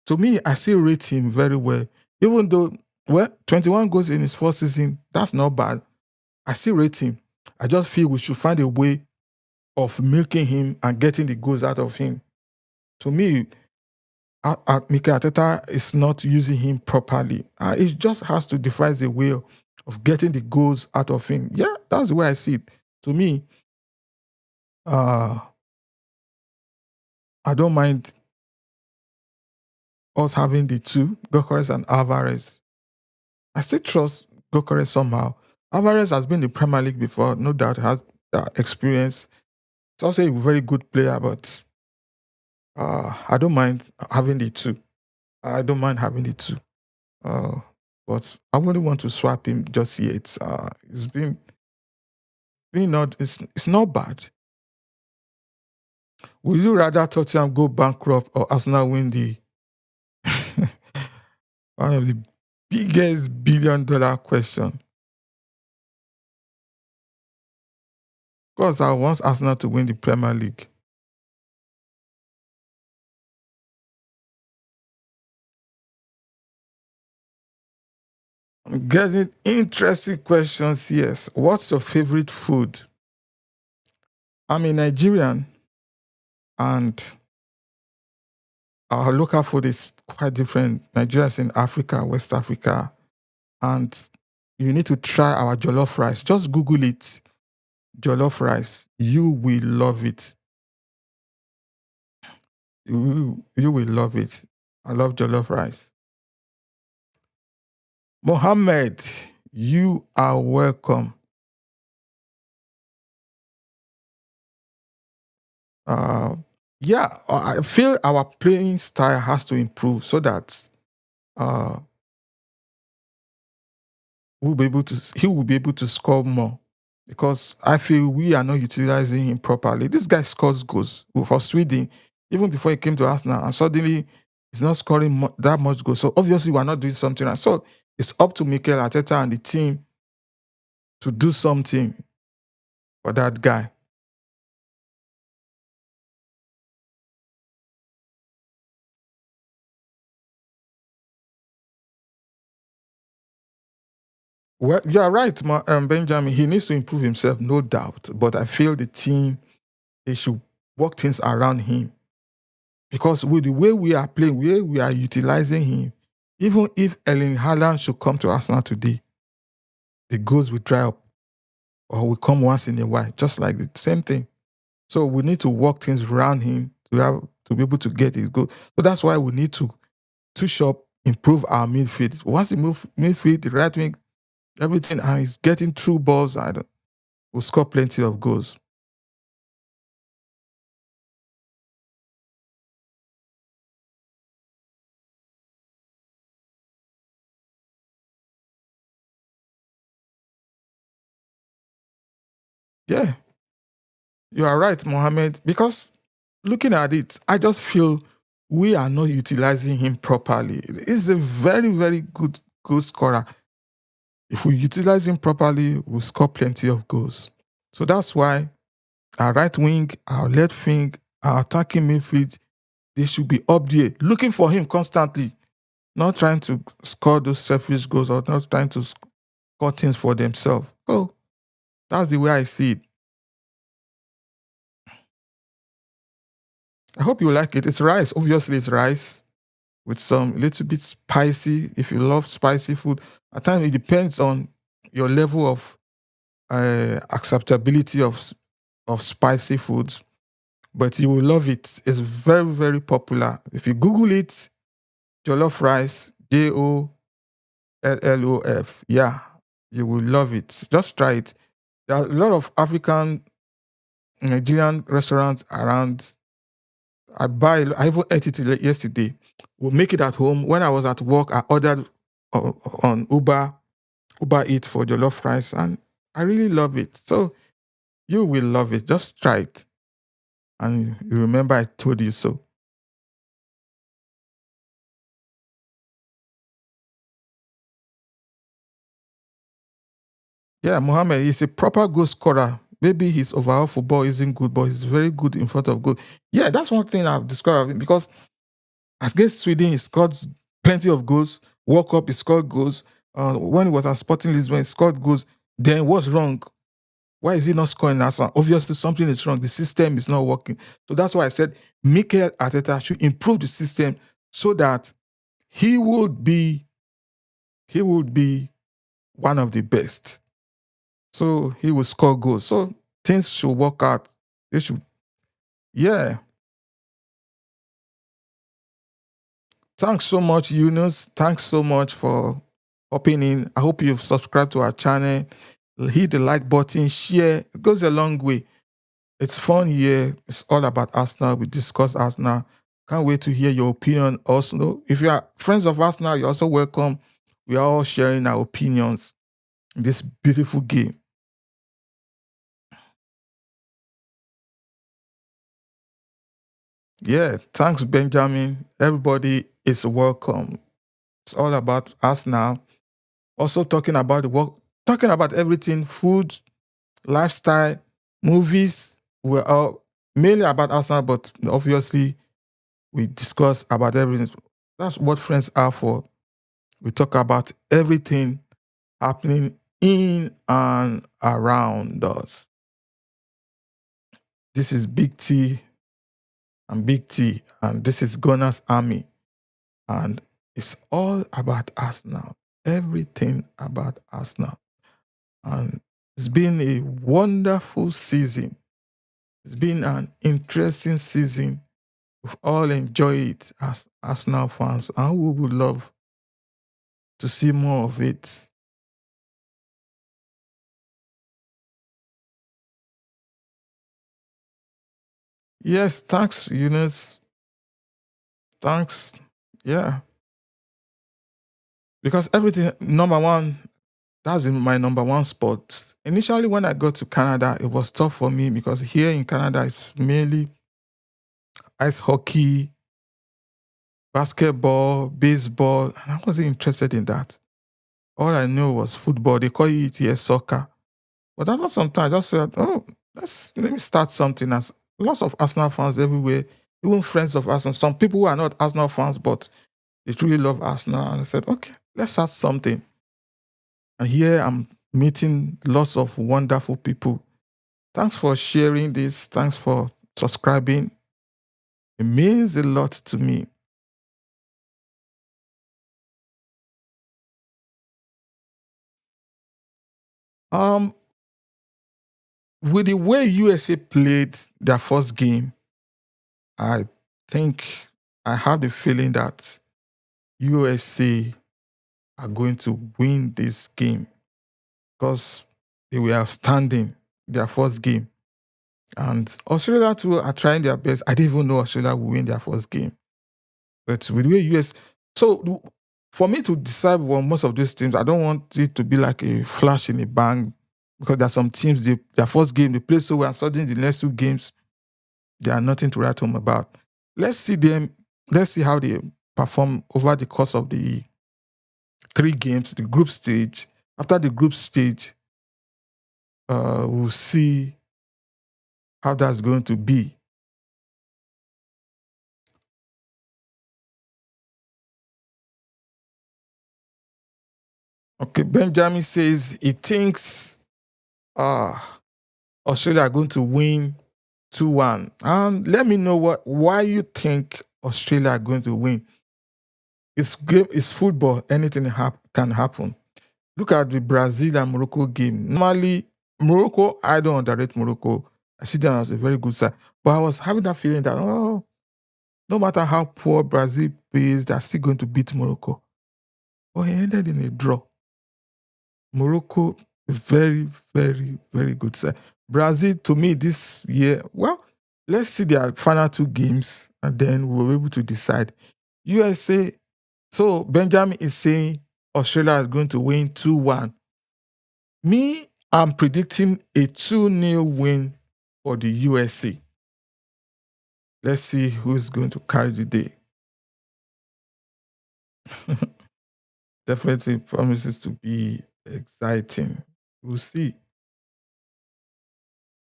to me, I still rate him very well. Even though, well, 21 goals in his first season, that's not bad. I still rate him. I just feel we should find a way of milking him and getting the goals out of him. To me, Mikel Arteta is not using him properly. He just has to devise a way of getting the goals out of him. Yeah, that's the way I see it. To me, uh, I don't mind us having the two, Gokores and Alvarez. I still trust Gokores somehow. Alvarez has been in the Premier League before, no doubt has that experience. He's also a very good player, but I don't mind having the two. I don't mind having the two. Uh, but I wouldn't want to swap him just yet. It's been not it's not bad. Would you rather Tottenham go bankrupt or Arsenal win the one of the biggest $1 billion question? Of course, I want Arsenal to win the Premier League. I'm getting interesting questions. Yes. What's your favorite food? I'm a Nigerian, and our local food is quite different. Nigeria is in Africa, West Africa, and you need to try our jollof rice. Just Google it, jollof rice. You will love it. You will love it. I love jollof rice. Mohammed, you are welcome. Uh, yeah, I feel our playing style has to improve so that uh, he will be able to score more. Because I feel we are not utilizing him properly. This guy scores goals for Sweden, even before he came to us now, and suddenly he's not scoring that much goals. So obviously we are not doing something right. So it's up to Mikel Arteta and the team to do something for that guy. Well, you're right, Benjamin. He needs to improve himself, no doubt. But I feel the team, they should work things around him. Because with the way we are playing, way we are utilizing him, even if Erling Haaland should come to Arsenal today, the goals will dry up or will come once in a while, just like the same thing. So we need to work things around him to be able to get his goal. So that's why we need to shop, improve our midfield. Once we move midfield, the right wing, everything, and he's getting through balls. will score plenty of goals. Yeah, you are right, Mohammed. Because looking at it, I just feel we are not utilizing him properly. He's a very, very good goal scorer. If we utilize him properly, we'll score plenty of goals. So that's why our right wing, our left wing, our attacking midfield, they should be up there looking for him constantly, not trying to score those selfish goals or not trying to score things for themselves. So that's the way I see it. I hope you like it. It's rice. Obviously, it's rice with some little bit spicy. If you love spicy food, at times it depends on your level of acceptability of spicy foods, but you will love it. It's very, very popular. If you Google it, jollof rice, JOLLOF, yeah, you will love it. Just try it. There are a lot of African Nigerian restaurants around. I even ate it yesterday. We'll make it at home. When I was at work, I ordered on Uber Eat for jollof rice, and I really love it. So you will love it. Just try it. And you remember I told you so. Yeah, Mohammed is a proper goal scorer. Maybe his overall football isn't good, but he's very good in front of goal. Yeah, that's one thing I've discovered of him because against Sweden, he scored plenty of goals. World Cup, he scored goals. When he was at Sporting Lisbon, he scored goals. Then what's wrong? Why is he not scoring as well? Obviously, something is wrong. The system is not working. So that's why I said Mikel Arteta should improve the system so that he would be he would be one of the best. So he will score goals. So things should work out. They should, yeah. Thanks so much, Eunice. Thanks so much for hopping in. I hope you've subscribed to our channel. Hit the like button, share. It goes a long way. It's fun here. It's all about Arsenal. We discuss Arsenal. Can't wait to hear your opinion also. If you are friends of Arsenal, you're also welcome. We are all sharing our opinions in this beautiful game. Yeah, thanks, Benjamin. Everybody is welcome. It's all about us now. Also talking about the work, talking about everything, food, lifestyle, movies. We're all mainly about Arsenal, but obviously we discuss about everything. That's what friends are for. We talk about everything happening in and around us. This is Big T and Big T, and this is Gunner's Army. And it's all about us now. Everything about us now. And it's been a wonderful season. It's been an interesting season. We've all enjoyed it as Arsenal fans, and we would love to see more of it. Yes, thanks, Eunice. Thanks. Yeah. Because everything, number one, that's my number one spot. Initially, when I got to Canada, it was tough for me because here in Canada, it's mainly ice hockey, basketball, baseball, and I wasn't interested in that. All I knew was football. They call it here soccer. But after some time, I just said, oh, let me start something. As lots of Arsenal fans everywhere, even friends of Arsenal, some people who are not Arsenal fans, but they truly love Arsenal. And I said, okay, let's start something. And here I'm meeting lots of wonderful people. Thanks for sharing this. Thanks for subscribing. It means a lot to me. Um, with the way USA played their first game, I think I have the feeling that USA are going to win this game because they were outstanding. their first game. And Australia too are trying their best. I didn't even know Australia would win their first game. But with the way US, so for me to decide on most of these teams, I don't want it to be like a flash in a bang because there are some teams, their first game, they play so well, and suddenly the next two games, they are nothing to write home about. Let's see them, let's see how they perform over the course of the three games, the group stage. After the group stage, we'll see how that's going to be. Okay, Benjamin says he thinks uh, Australia are going to win 2-1. Let me know why you think Australia are going to win. It's football. Anything can happen. Look at the Brazil and Morocco game. Normally, Morocco, I don't underrate Morocco. I see them as a very good side. But I was having that feeling that, no matter how poor Brazil plays, they're still going to beat Morocco. But he ended in a draw. Morocco, very, very, very good side. Brazil, to me, this year, well, let's see their final two games and then we'll be able to decide. USA, so Benjamin is saying Australia is going to win 2-1. Me, I'm predicting a 2-0 win for the USA. Let's see who's going to carry the day. Definitely promises to be exciting. We'll see.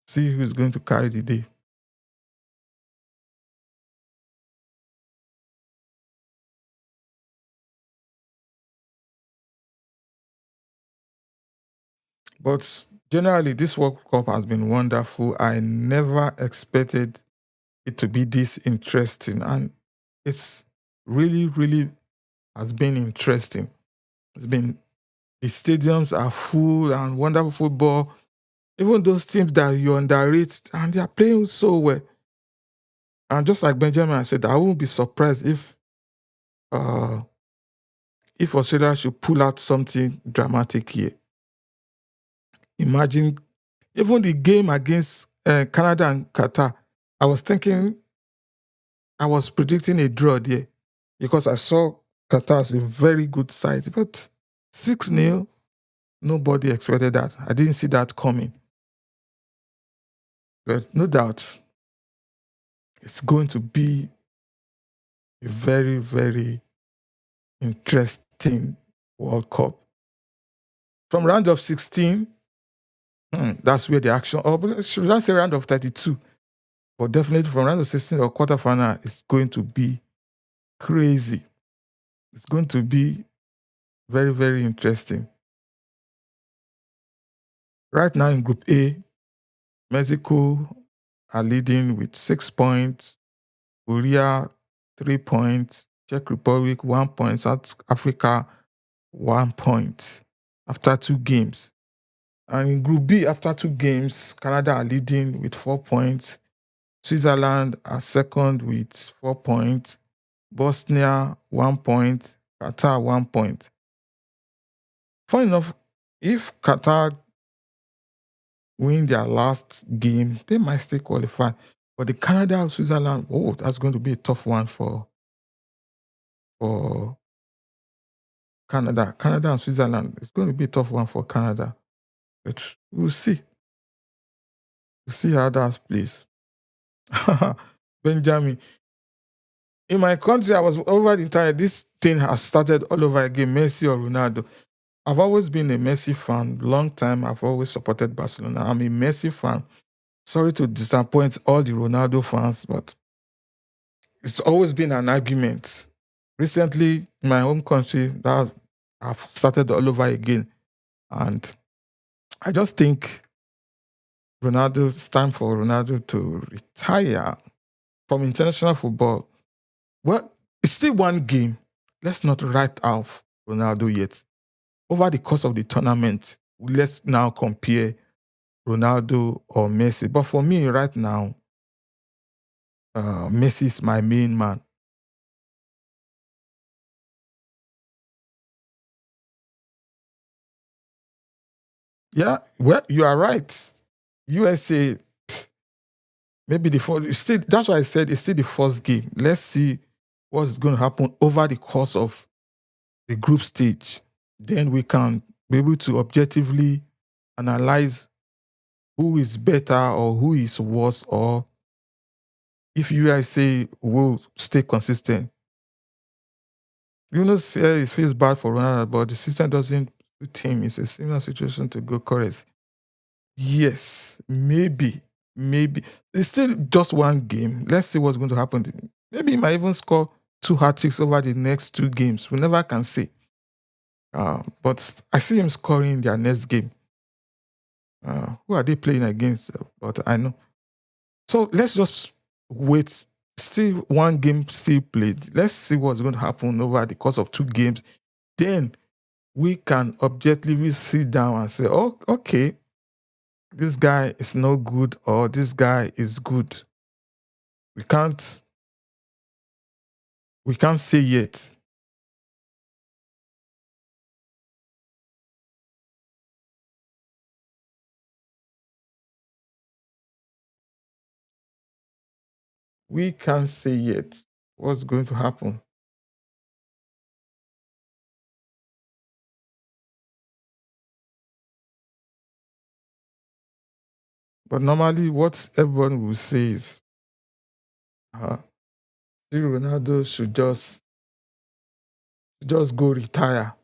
See who's going to carry the day. But generally, this World Cup has been wonderful. I never expected it to be this interesting. And it's really, really has been interesting. It's been, the stadiums are full and wonderful football. Even those teams that you underrate, and they are playing so well. And just like Benjamin said, I won't be surprised uh, if Australia should pull out something dramatic here. Imagine even the game against Canada and Qatar. I was thinking, I was predicting a draw there because I saw Qatar as a very good side. But 6-0, nobody expected that. I didn't see that coming. But no doubt, it's going to be a very, very interesting World Cup. From round of 16, that's where the action, or should I say round of 32? But definitely from round of 16 or quarterfinal, it's going to be crazy. It's going to be very, very interesting. Right now in Group A, Mexico are leading with 6 points, Korea 3 points, Czech Republic 1 point, South Africa 1 point after two games. And in Group B, after two games, Canada are leading with 4 points, Switzerland are second with 4 points, Bosnia 1 point, Qatar 1 point. Funny enough, if Qatar win their last game, they might still qualify. But the Canada Switzerland, that's going to be a tough one for Canada. Canada and Switzerland, it's going to be a tough one for Canada. But we'll see. We'll see how that plays. Benjamin, in my country, I was over the internet. This thing has started all over again. Messi or Ronaldo. I've always been a Messi fan. Long time, I've always supported Barcelona. I'm a Messi fan. Sorry to disappoint all the Ronaldo fans, but it's always been an argument. Recently, in my home country, that I've started all over again. And I just think it's time for Ronaldo to retire from international football. Well, it's still one game. Let's not write off Ronaldo yet. Over the course of the tournament, let's now compare Ronaldo or Messi. But for me, right now, Messi is my main man. Yeah, well, you are right. USA, maybe the first. Still, that's why I said it's still the first game. Let's see what's going to happen over the course of the group stage. Then we can be able to objectively analyze who is better or who is worse, or if USA will stay consistent. It feels bad for Ronaldo, but the system doesn't suit him. It's a similar situation to go Gokores. Yes, maybe. It's still just one game. Let's see what's going to happen. Maybe he might even score two hat tricks over the next two games. We never can say. But I see him scoring their next game. Who are they playing against? But I know. So let's just wait. Still one game still played. Let's see what's going to happen over the course of two games. Then we can objectively sit down and say, oh, okay, this guy is no good or this guy is good. We can't say yet. We can't say yet what's going to happen. But normally what everyone will say is uh, Ronaldo should just go retire.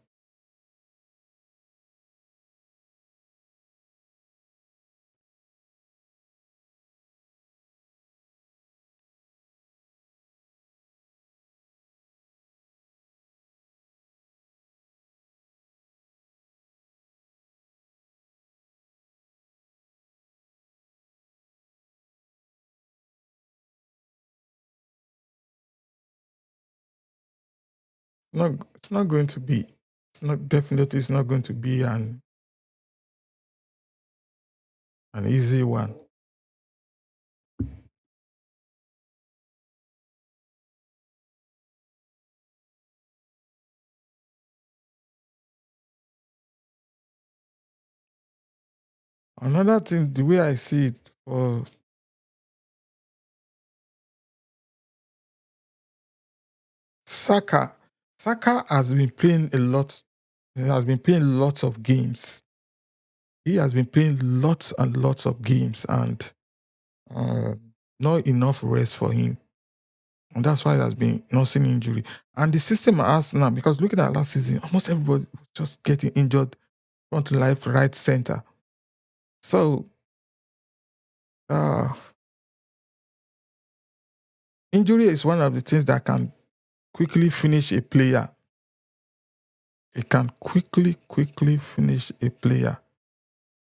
No, it's not going to be. It's not going to be an easy one. Another thing, the way I see it for Saka, Saka has been playing a lot. He has been playing lots of games. He has been playing lots and lots of games, and uh, not enough rest for him. And that's why he has been nursing injury. And the system has now, because looking at last season, almost everybody was just getting injured front, left, right, center. So uh, injury is one of the things that can quickly finish a player. It can quickly finish a player.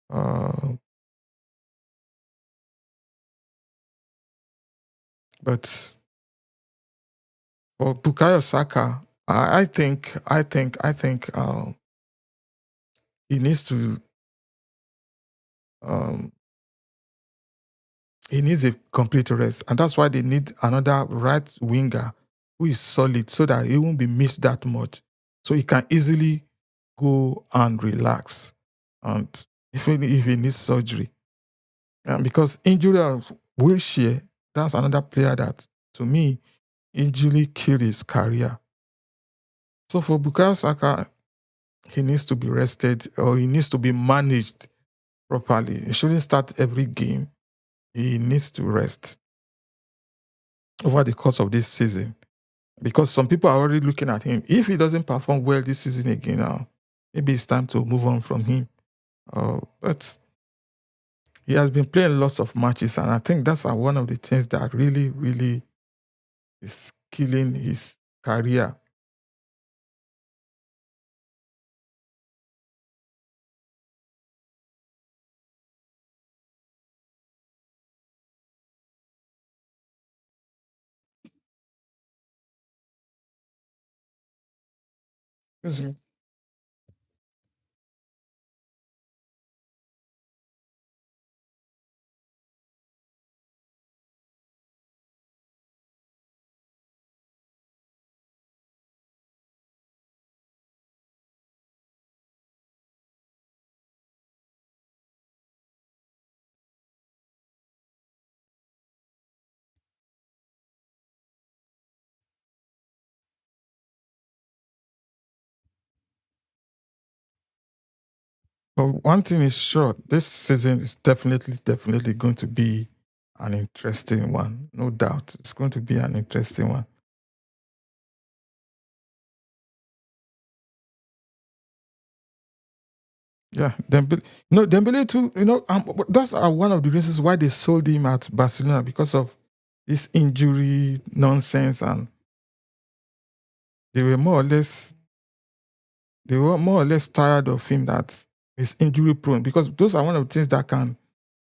Uh, but for Bukayo Saka, I think he needs to um, he needs a complete rest, and that's why they need another right winger who is solid, so that he won't be missed that much, so he can easily go and relax, and if he needs surgery, and because injury of Wilshere, that's another player that to me injury killed his career. So for Bukayo Saka, he needs to be rested or he needs to be managed properly. He shouldn't start every game. He needs to rest over the course of this season because some people are already looking at him. If he doesn't perform well this season again now, maybe it's time to move on from him. But he has been playing lots of matches, and I think that's one of the things that really is killing his career. Excuse me. But one thing is sure, this season is definitely going to be an interesting one. No doubt. It's going to be an interesting one. Yeah, Dembele. No, Dembele too. That's one of the reasons why they sold him at Barcelona because of this injury nonsense, and they were more or less they were more or less tired of him that he's injury prone because those are one of the things that can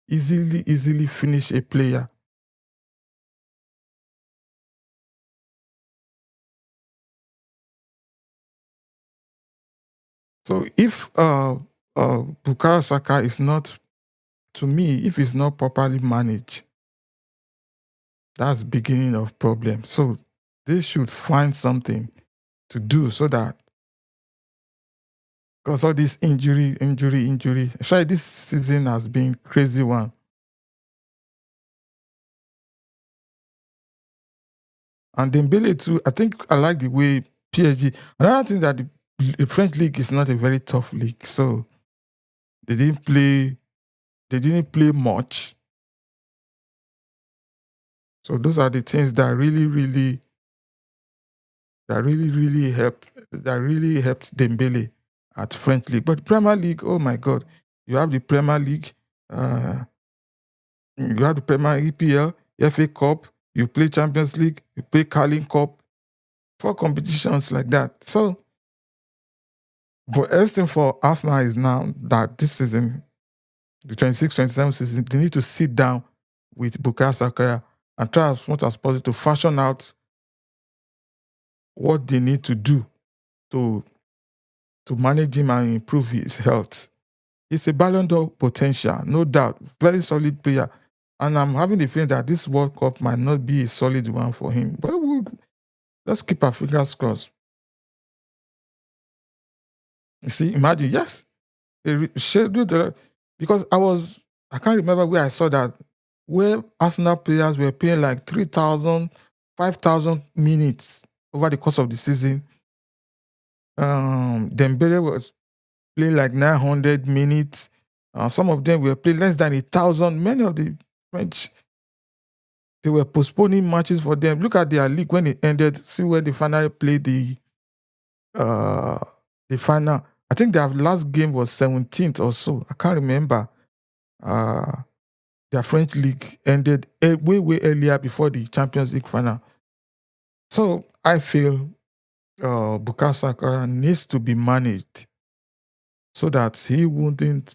easily finish a player. So if Bukayo Saka is not, to me, if it's not properly managed, that's beginning of problem. So they should find something to do so that, because all this injury. Sorry, this season has been crazy one. And Dembele too, I think I like the way PSG. Another thing that the French league is not a very tough league, so they didn't play. They didn't play much. So those are the things that really helped Dembele at French league. But Premier League, oh my God, you have the Premier League, uh, you have the Premier EPL, FA Cup, you play Champions League, you play Carling Cup, four competitions like that. So, but everything for Arsenal is now that this season, the 26-27 season, they need to sit down with Bukayo Saka and try as much as possible to fashion out what they need to do to manage him and improve his health. He's a Ballon d'Or potential, no doubt. Very solid player. And I'm having the feeling that this World Cup might not be a solid one for him. But let's keep our fingers crossed. You see, imagine, yes, they scheduled because I can't remember where I saw that, where Arsenal players were playing like 3,000, 5,000 minutes over the course of the season. Dembele was playing like 900 minutes. Some of them were playing less than 1,000. Many of the French, they were postponing matches for them. Look at their league when it ended. See when they finally played uh, the final. I think their last game was 17th or so. I can't remember. Uh, their French league ended way earlier before the Champions League final. So I feel Bukayo Saka needs to be managed so that he wouldn't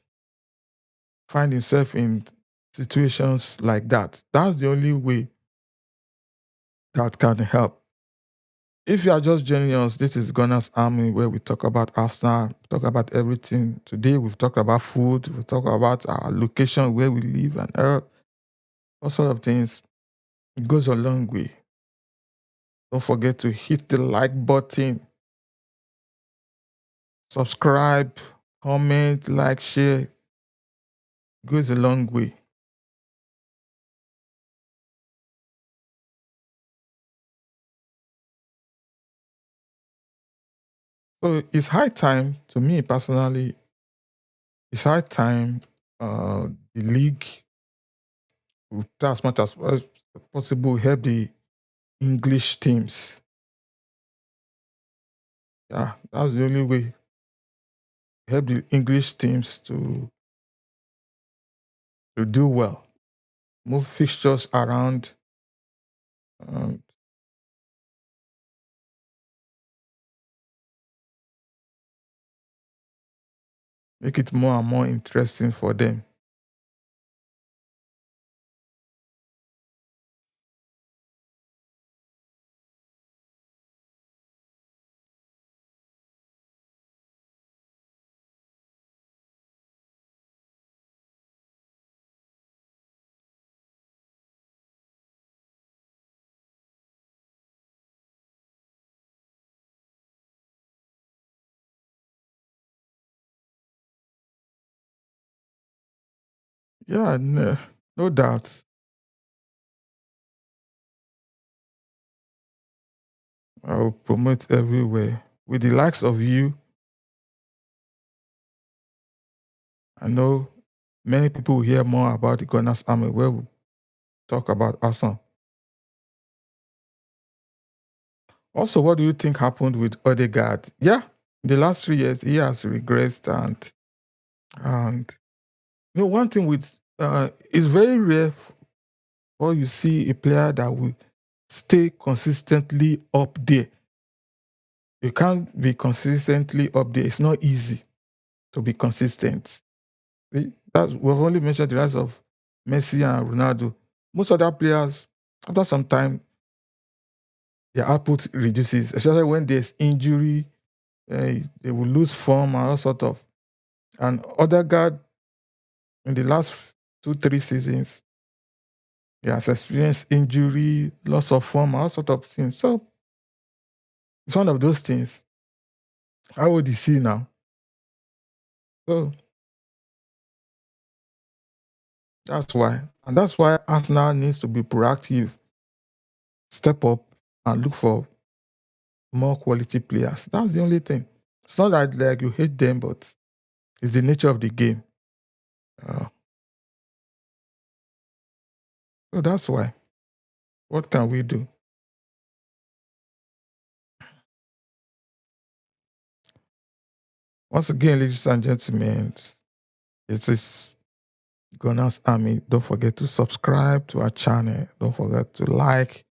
find himself in situations like that. That's the only way that can help. If you are just joining us, this is Gunner's Army, where we talk about Arsenal, talk about everything. Today we've talked about food, we talk about our location, where we live, and all sort of things. It goes a long way. Don't forget to hit the like button, subscribe, comment, like, share. It goes a long way. So it's high time, to me personally, it's high time the league will try as much as possible help the English teams. Yeah, that's the only way. Help the English teams to do well. Move fixtures around. Um, Make it more and more interesting for them. Yeah, no doubt. I will promote everywhere. With the likes of you, I know many people will hear more about the Gunners Army where we talk about Arsenal. Also, what do you think happened with Odegaard? Yeah, in the last 3 years, he has regressed, and one thing with it's very rare for you see a player that will stay consistently up there. You can't be consistently up there. It's not easy to be consistent. We've only mentioned the rise of Messi and Ronaldo. Most other players, after some time, their output reduces, especially when there's injury. They will lose form and all sort of. And Odegaard, in the last 2, 3 seasons, he has experienced injury, loss of form, all sort of things. So it's one of those things. How would you see now? So that's why. And that's why Arsenal needs to be proactive, step up, and look for more quality players. That's the only thing. It's not that like you hate them, but it's the nature of the game. Uh, so that's why. What can we do? Once again, ladies and gentlemen, it is Gunners Army. Don't forget to subscribe to our channel. Don't forget to like,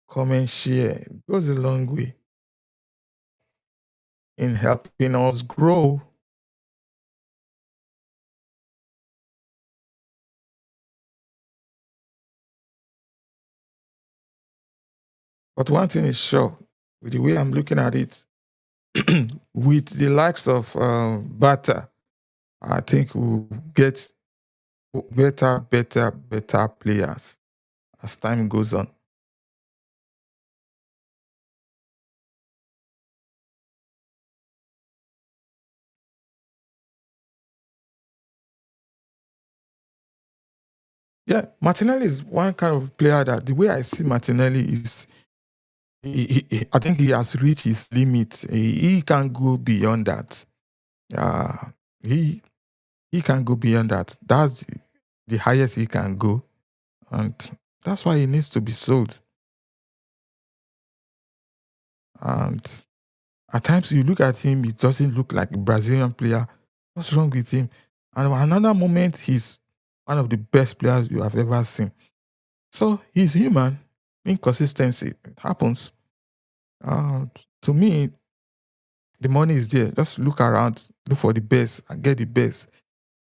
comment, share. It goes a long way in helping us grow. But one thing is sure, with the way I'm looking at it, with the likes of Bata, I think we'll get better players as time goes on. Yeah, Martinelli is one kind of player that the way I see Martinelli is, I think he has reached his limit. He can go beyond that. Uh, he he can go beyond that. That's the highest he can go, and that's why he needs to be sold. And at times you look at him, it doesn't look like a Brazilian player. What's wrong with him? And another moment, he's one of the best players you have ever seen. So he's human. Inconsistency, it happens. Uh, to me, the money is there. Just look around, look for the best, and get the best.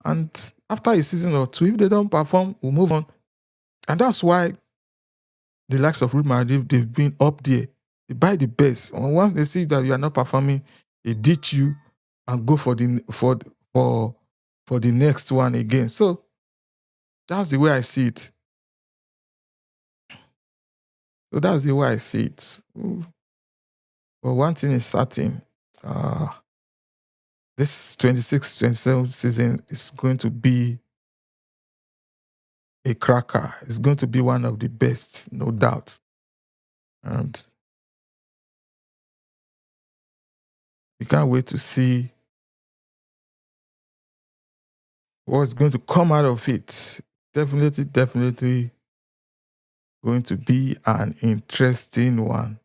And after a season or two, if they don't perform, we'll move on. And that's why the likes of Real Madrid, they've been up there. They buy the best. And once they see that you are not performing, they ditch you and go for the next one again. So that's the way I see it. So that's the way I see it. But one thing is certain. Uh, this 26-27 season is going to be a cracker. It's going to be one of the best, no doubt. And we can't wait to see what's going to come out of it. Definitely going to be an interesting one.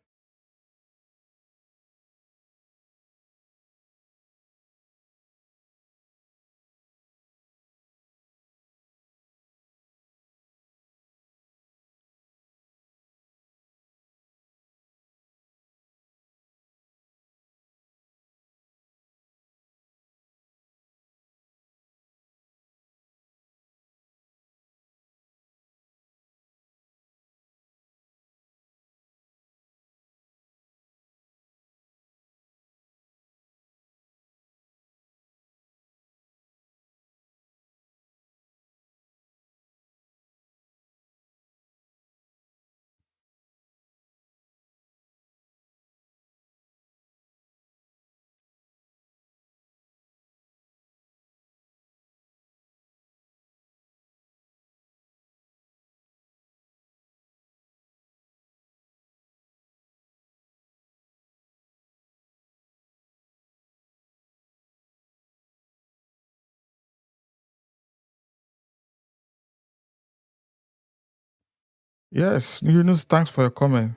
Yes, Yunus, thanks for your comment.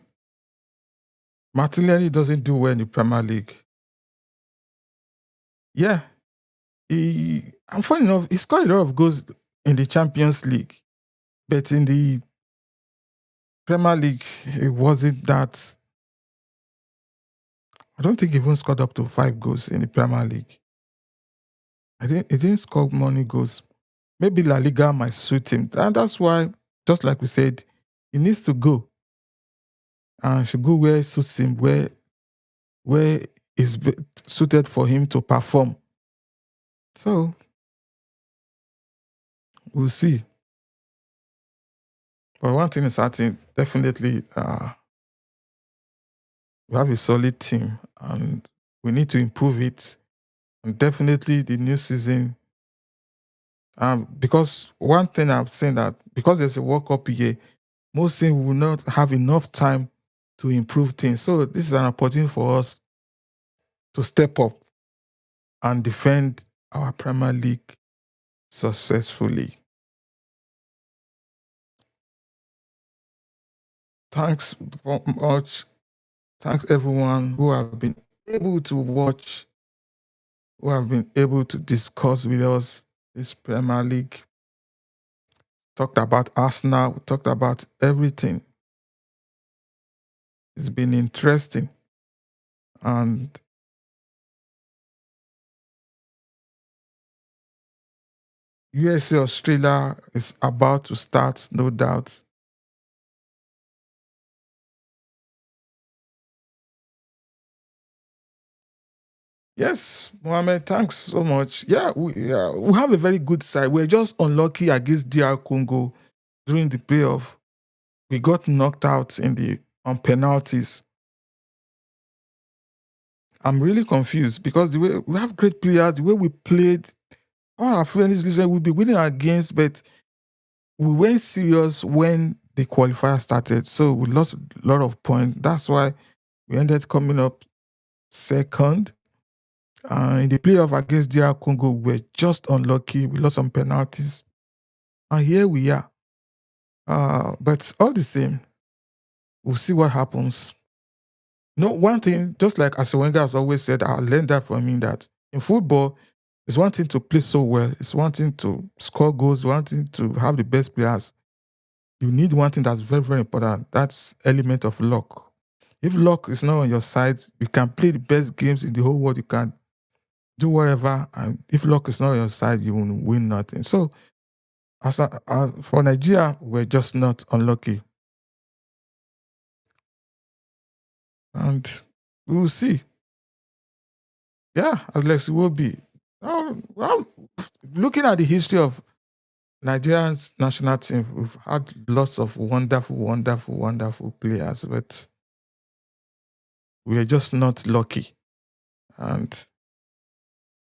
Martinelli doesn't do well in the Premier League. Yeah, and funny enough, he scored a lot of goals in the Champions League, but in the Premier League, it wasn't that. I don't think he even scored up to 5 goals in the Premier League. He didn't score many goals. Maybe La Liga might suit him. And that's why, just like we said, he needs to go. And should go where it suits him, where is suited for him to perform. So we'll see. But one thing is certain, definitely we have a solid team and we need to improve it. And definitely the new season. Because one thing I've seen that because there's a World Cup year, most things will not have enough time to improve things. So this is an opportunity for us to step up and defend our Premier League successfully. Thanks very much. Thanks everyone who have been able to watch, who have been able to discuss with us this Premier League. Talked about Arsenal, we talked about everything. It's been interesting. And USA Australia is about to start, no doubt. Yes, Mohammed, thanks so much. Yeah, we have a very good side. We're just unlucky against DR Congo during the playoff. We got knocked out on penalties. I'm really confused because the way we have great players, the way we played, all our friends listen, we'll be winning against, but we weren't serious when the qualifier started. So we lost a lot of points. That's why we ended coming up second. In the playoff against DR Congo, we were just unlucky. We lost some penalties. And here we are. But all the same, we'll see what happens. No, one thing, just like Arsene Wenger has always said, I learned that from him that in football, it's one thing to play so well. It's one thing to score goals, one thing to have the best players. You need one thing that's very, very important. That's element of luck. If luck is not on your side, you can play the best games in the whole world. You can do whatever. And if luck is not on your side, you will win nothing. So for Nigeria, we're just not unlucky. And we will see. Yeah, Alex will be. Well, looking at the history of Nigeria's national team, we've had lots of wonderful, wonderful, wonderful players, but we are just not lucky. And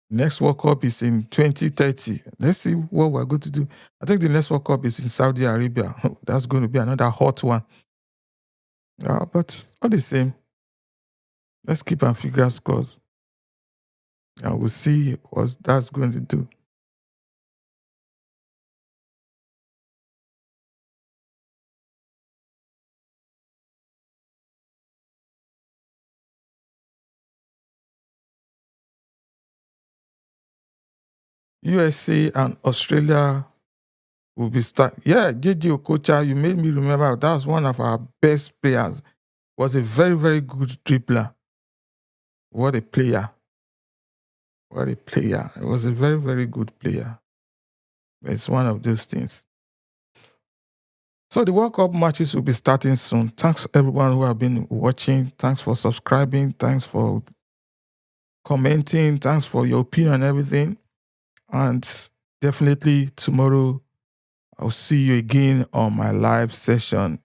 next World Cup is in 2030. Let's see what we're going to do. I think the next World Cup is in Saudi Arabia. That's going to be another hot one. But all the same, let's keep our fingers crossed. And we'll see what that's going to do. USA and Australia will be start. Yeah, JJ Okocha, you made me remember that was one of our best players. Was a very, very good dribbler. What a player. What a player. It was a very, very good player. It's one of those things. So the World Cup matches will be starting soon. Thanks everyone who have been watching. Thanks for subscribing. Thanks for commenting. Thanks for your opinion and everything. And definitely tomorrow I'll see you again on my live session.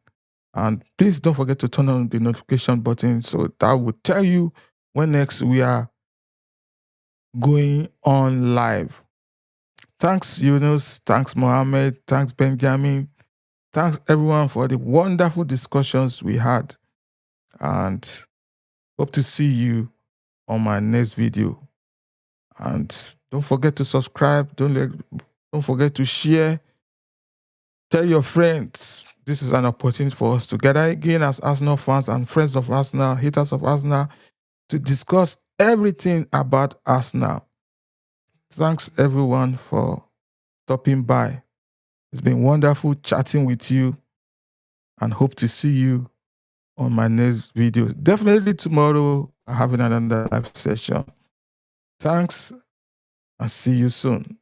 And please don't forget to turn on the notification button so that will tell you when next we are going on live. Thanks, Yunus. Thanks, Mohammed. Thanks, Benjamin. Thanks, everyone, for the wonderful discussions we had. And hope to see you on my next video. And don't forget to subscribe. Don't forget to share. Tell your friends. this is an opportunity for us to gather again as Arsenal fans and friends of Arsenal, haters of Arsenal, to discuss everything about Arsenal. Thanks everyone for stopping by. It's been wonderful chatting with you, and hope to see you on my next video. Definitely tomorrow, having another live session. Thanks, and see you soon.